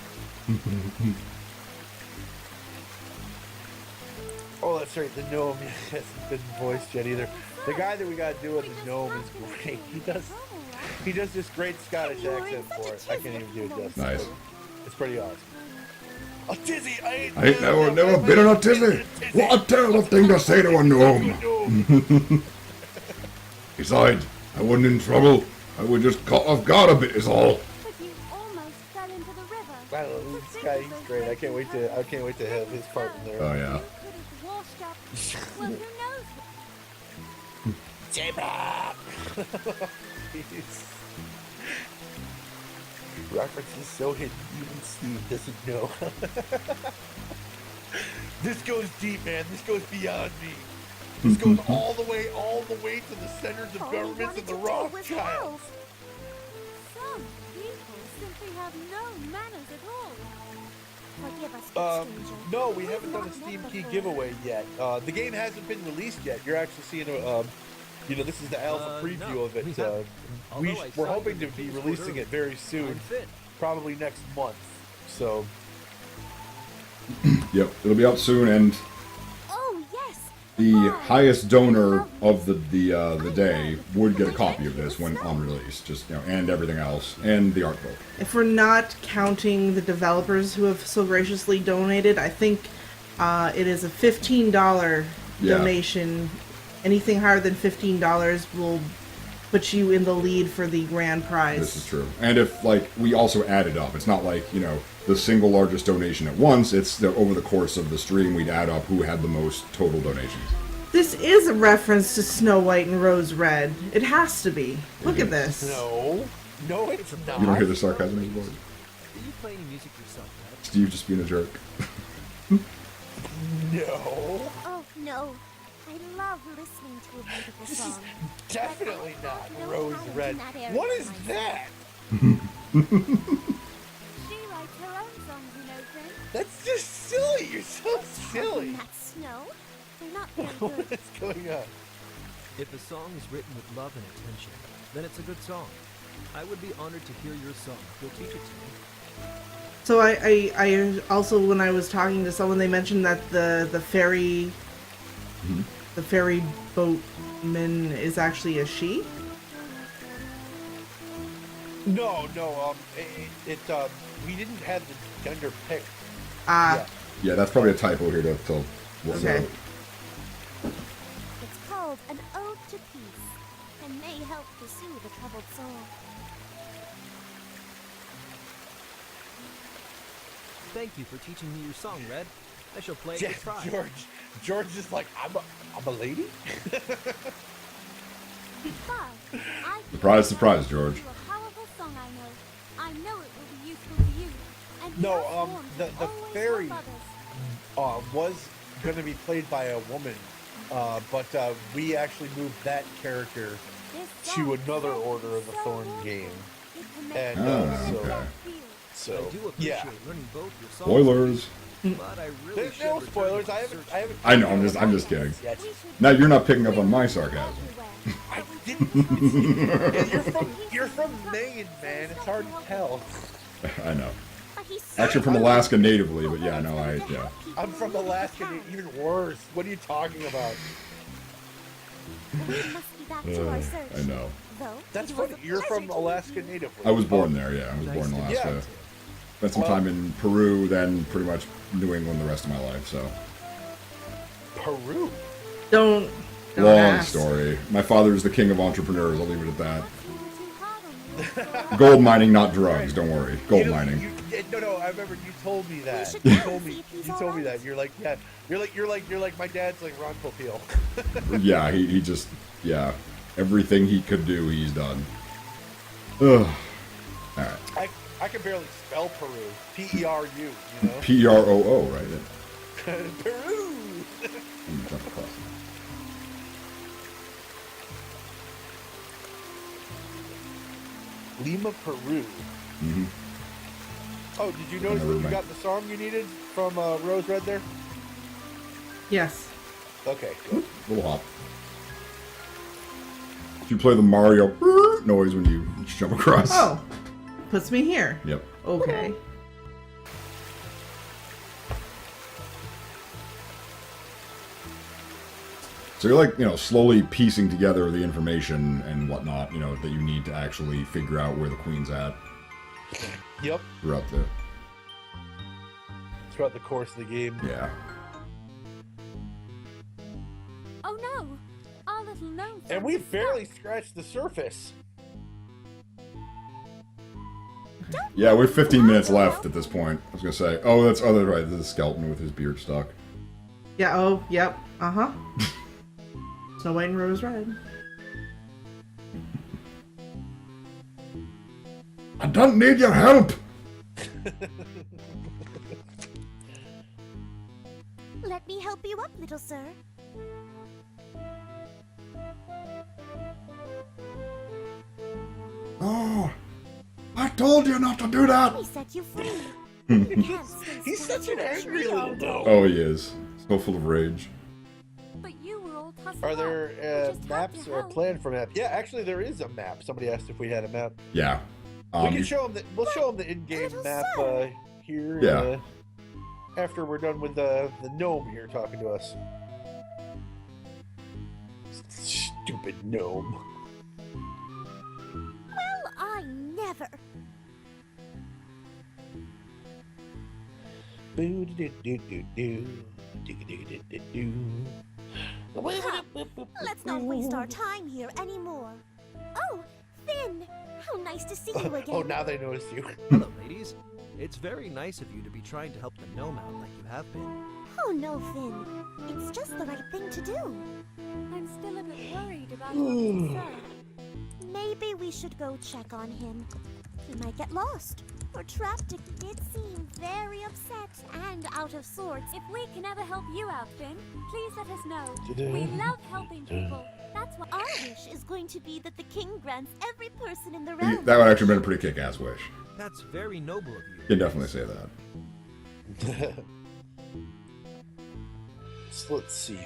Oh, that's right. The gnome hasn't been voiced yet either. The guy that we got doing the gnome is great. He does this great Scottish accent for it. I can't even do it justice. Nice. It's pretty awesome. A tizzy! I ain't never been on a tizzy. What a terrible thing to say to a gnome. Besides, I wasn't in trouble. I was just caught off guard a bit is all. But you almost fell into the river. Wow, this guy, he's great. I can't wait to have his part in there. Oh yeah. Washed up. Well, who knows? Jabra! References so hidden, even Steve doesn't know. This goes deep, man. This goes beyond me. This goes all the way to the centers of governments and the Rothschilds. Some people simply have no manners at all. Forgive us, stranger. No, we haven't done a Steam Key giveaway yet. The game hasn't been released yet. You're actually seeing this is the alpha preview of it. We're hoping to be releasing it very soon, probably next month. So, yep, it'll be out soon, and oh yes, the highest donor of the day would get a copy of this when on release, and everything else, and the art book. If we're not counting the developers who have so graciously donated, I think it is a $15 donation. Anything higher than $15 will put you in the lead for the grand prize. This is true. And if, we also add it up. It's not like, the single largest donation at once. It's over the course of the stream, we'd add up who had the most total donations. This is a reference to Snow White and Rose Red. It has to be. Look at this. No, it's not. You don't hear the sarcasm in his voice? Do you play any music yourself, Dad? Steve just being a jerk. No. Oh no. I love listening to a beautiful This song. is definitely not Rose Red. What is that? She writes her own songs, Finn. That's just silly. You're so silly. That's snow. They're not very What good. is going on? If a song is written with love and attention, then it's a good song. I would be honored to hear your song. You'll teach it to me. So I also, when I was talking to someone, they mentioned that the ferry, the ferry boatman is actually a she. No, we didn't have the gender picked. Yeah, that's probably a typo here to Okay. It's called An Ode to Peace, and may help to soothe a troubled soul. Thank you for teaching me your song, Red. I shall play it Yeah, with pride. George is like, I'm a lady? Surprise, surprise, George. A powerful song I know it will be useful to you. And No, the fairy was going to be played by a woman, but we actually moved that character to another Order of the Thorne game. And so I do appreciate learning both your songs. Spoilers. But I really There's no spoilers. I haven't. I know. I'm just kidding. Now you're not picking up on my sarcasm. I didn't. You're from Maine, man. It's hard to tell. I know. Actually, from Alaska natively, but yeah, no, yeah. I'm from Alaska. Even worse. What are you talking about? I know. That's funny. You're from Alaska natively. I was born there. Yeah, I was born in Alaska. Spent some time in Peru, then pretty much New England the rest of my life. So. Peru. Don't Long ask. story. My father's the king of entrepreneurs. I'll leave it at that. Gold mining, not drugs. Don't worry. Gold mining. No. I remember you told me that. You told me that. You're like, yeah. You're like my dad's like Ron Popeil. Yeah, he just everything he could do, he's done. Ugh. All right. I can barely spell Peru. P-E-R-U. You know. P-R-O-O, right? Peru. I'm gonna jump across. Lima, Peru. Mm-hmm. Oh, did you notice that you got the song you needed from Rose Red there? Yes. Okay, good. Little hop. Did you play the Mario noise when you jump across? Oh, puts me here. Yep. Okay. So you're like, slowly piecing together the information and whatnot, that you need to actually figure out where the queen's at. Yep. Throughout the course of the game. Yeah. Oh no! Our little gnome. And we barely scratched the surface. Yeah, we're 15 minutes left at this point. I was gonna say, that's other right. There's a skeleton with his beard stuck. Yeah. Oh. Yep. Uh-huh. Snow White and Rose Red. I don't need your help. Let me help you up, little sir. Oh, I told you not to do that. Let me set you free. He's such an angry little dog. Oh, he is. So full of rage. But you were all tussled Are up. there maps or a plan for maps? Yeah, actually, there is a map. Somebody asked if we had a map. Yeah. We can show them. We'll show them the in-game map here. Yeah. After we're done with the gnome here talking to us. Stupid gnome. Well, I never. Let's not waste our time here anymore. Oh, Finn! How nice to see you again. Oh, now they noticed you. Hello, ladies. It's very nice of you to be trying to help the gnome out like you have been. Oh no, Finn. It's just the right thing to do. I'm still a bit worried about him, sir. Maybe we should go check on him. He might get lost or trapped. It did seem very upset and out of sorts. If we can ever help you out, Finn, please let us know. We love helping people. That's what our wish is going to be, that the king grants every person in the realm. That would actually been a pretty kick-ass wish. That's very noble of you. You can definitely say that. So let's see.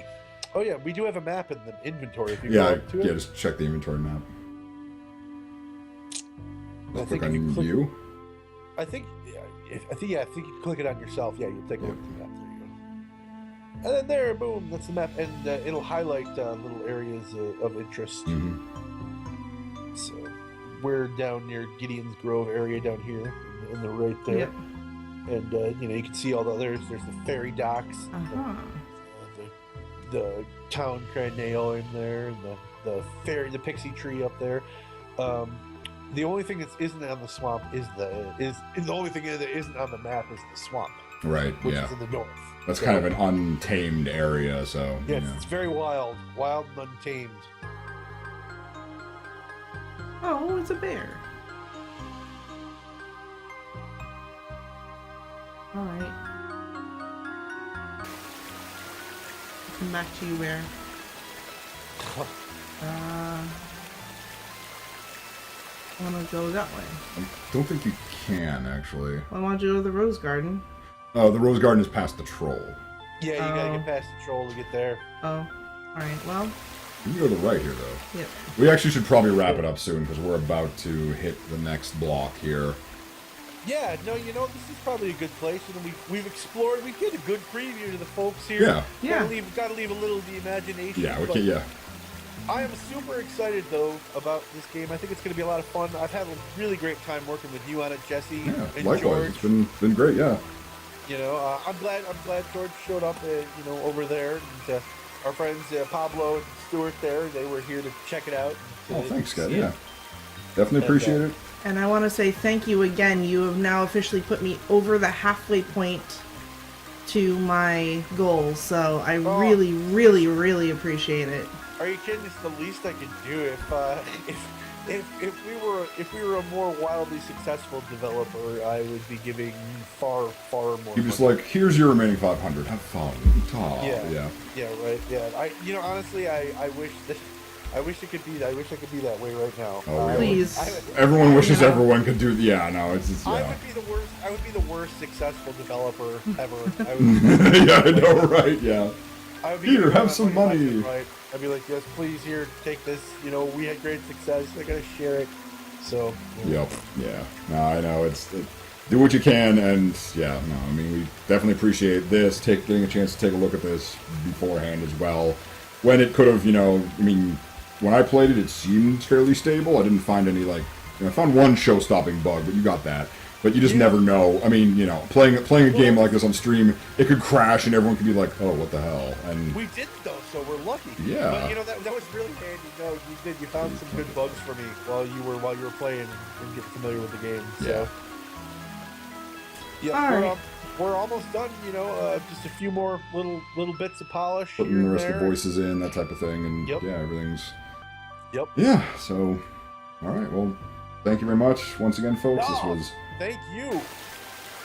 Oh yeah, we do have a map in the inventory. If you go up to it. Just check the inventory map. I'll click on you. I think you click it on yourself. Yeah, you take a look at the map. There you go. And then there, boom, that's the map, and it'll highlight little areas of interest. Mm-hmm. So we're down near Gideon's Grove area down here, in the right there. Yep. And you can see all the there's the ferry docks, the town Craneo in there, and the ferry, the pixie tree up there. The only thing that isn't on the swamp is the only thing that isn't on the map is the swamp. Right. Which yeah. is in the north. That's kind of an untamed area, so. Yes, it's very wild and untamed. Oh, it's a bear. All right. Come back to you, bear. I want to go that way. I don't think you can, actually. Well, I want you to go to the Rose Garden. Oh, the Rose Garden is past the troll. Yeah, you gotta get past the troll to get there. Oh, alright, well. You can go to the right here, though. Yep. We actually should probably wrap it up soon, because we're about to hit the next block here. Yeah, no, this is probably a good place. We've explored, we've get a good preview to the folks here. Yeah. Yeah. Gotta leave a little of the imagination. Yeah, okay, yeah. I am super excited, though, about this game. I think it's going to be a lot of fun. I've had a really great time working with you on it, Jesse. Yeah, and likewise. George. It's been great, yeah. I'm glad George showed up, over there. And, our friends Pablo and Stuart there, they were here to check it out. Oh, thanks, guys. Yeah, definitely appreciate it. And I want to say thank you again. You have now officially put me over the halfway point to my goal. So I really, really, really appreciate it. Are you kidding? It's the least I could do. If we were a more wildly successful developer, I would be giving far more. You're just like, here's your remaining 500. Have fun. Oh, yeah. Yeah, right. Yeah. Honestly, I wish it could be. I wish I could be that way right now. Oh, please. Everyone wishes everyone could do. Yeah, no, it's just. Yeah. I would be the worst successful developer ever. Yeah, I know, right? Yeah. Here, have some money. Right. I'd be like, yes, please, here, take this. We had great success. I gotta share it. So. Yep. Yeah. No, I know. Do what you can, and yeah, no, I mean, we definitely appreciate this. Getting a chance to take a look at this beforehand as well. When it could have, when I played it, it seemed fairly stable. I didn't find any I found one show-stopping bug, but you got that. But you just never know. I mean, playing a game like this on stream, it could crash and everyone could be like, "Oh, what the hell?" And we didn't though, so we're lucky. Yeah. But that was really handy. No, you found some good bugs for me while you were playing and getting familiar with the game. So. Yeah. All right. We're almost done. Just a few more little bits of polish. Putting the rest of the voices in, that type of thing, and yeah, everything's. Yep. Yeah. So, all right. Well, thank you very much once again, folks. This was. Thank you.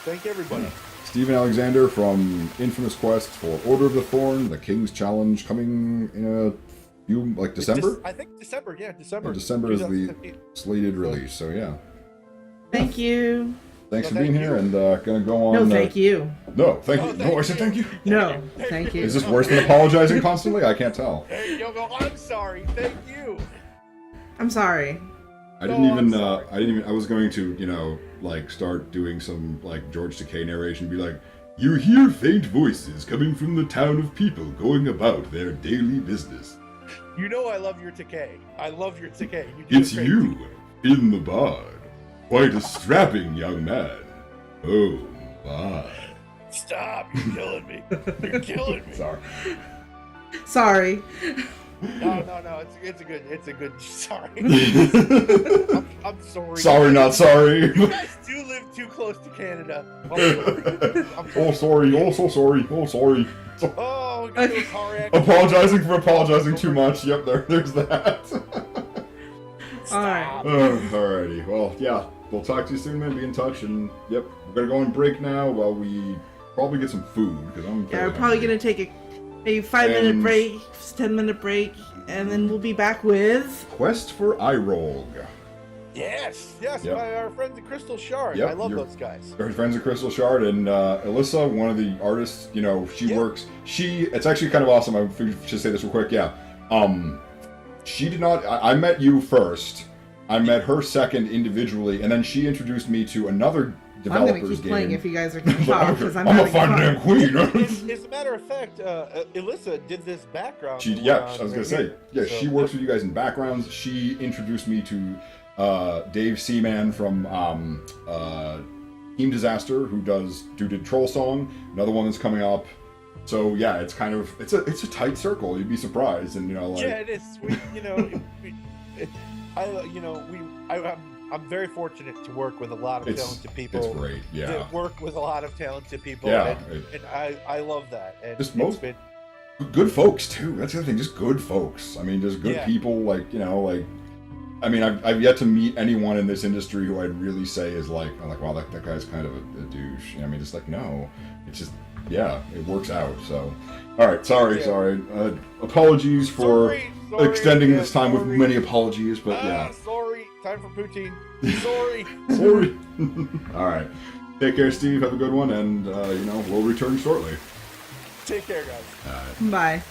Thank everybody. Yeah. Stephen Alexander from Infamous Quest for Order of the Thorne, the King's Challenge, coming in a few, December? I think December, yeah, December. Yeah, December is the slated release, so yeah. Thank you. Thanks for being here, and gonna go on... No, thank you. No, thank you. No, I said thank you. No, thank you. Is this worse than apologizing constantly? I can't tell. Hey, I'm sorry. Thank you. I'm sorry. I didn't even, I was going to, start doing some, George Takei narration, be like, you hear faint voices coming from the town of people going about their daily business. I love your Takei. I love your Takei. It's you, Finn the Bard. Quite a strapping young man. Oh, my. Stop, you're killing me. You're killing me. Sorry. No, it's a good, sorry. I'm sorry. Sorry, not sorry. You guys do live too close to Canada. Oh, sorry. Oh, so sorry. Oh, sorry. Oh, we're gonna do a car accident. Apologizing for apologizing too much. Yep, there's that. Alright. Alrighty. Well, yeah. We'll talk to you soon, man. Be in touch. And, yep, we're gonna go on break now while we probably get some food, because I'm we're probably gonna take a 5-minute break, 10-minute break, and then we'll be back with... Quest for Irolg. Yes, Yep. by our friends at Crystal Shard. Yep, I love those guys. Our friends at Crystal Shard, and Alyssa, one of the artists, she works... It's actually kind of awesome. I should say this real quick, yeah. She did not... I met you first, I met her second individually, and then she introduced me to another I'm gonna developer's keep game. playing if you guys are gonna talk because I'm a having fun fun. damn queen. As a matter of fact, Alyssa did this background. I was gonna say, she works with you guys in backgrounds. She introduced me to Dave Seaman from Team Disaster, who did Troll Song. Another one that's coming up. So yeah, it's kind of it's a tight circle. You'd be surprised, and yeah, it is. I'm very fortunate to work with a lot of talented people. It's great, yeah. To work with a lot of talented people, yeah, and I love that. And just good folks too. That's the other thing. Just good folks. I mean, just good people. I mean, I've yet to meet anyone in this industry who I'd really say is I'm like, wow, that guy's kind of a douche. I mean, it's like, no, it's just, yeah, it works out. So, all right, sorry. Apologies for extending this time with many apologies, but yeah. Sorry, time for poutine. Sorry. All right, take care, Steve. Have a good one, and we'll return shortly. Take care, guys. Bye.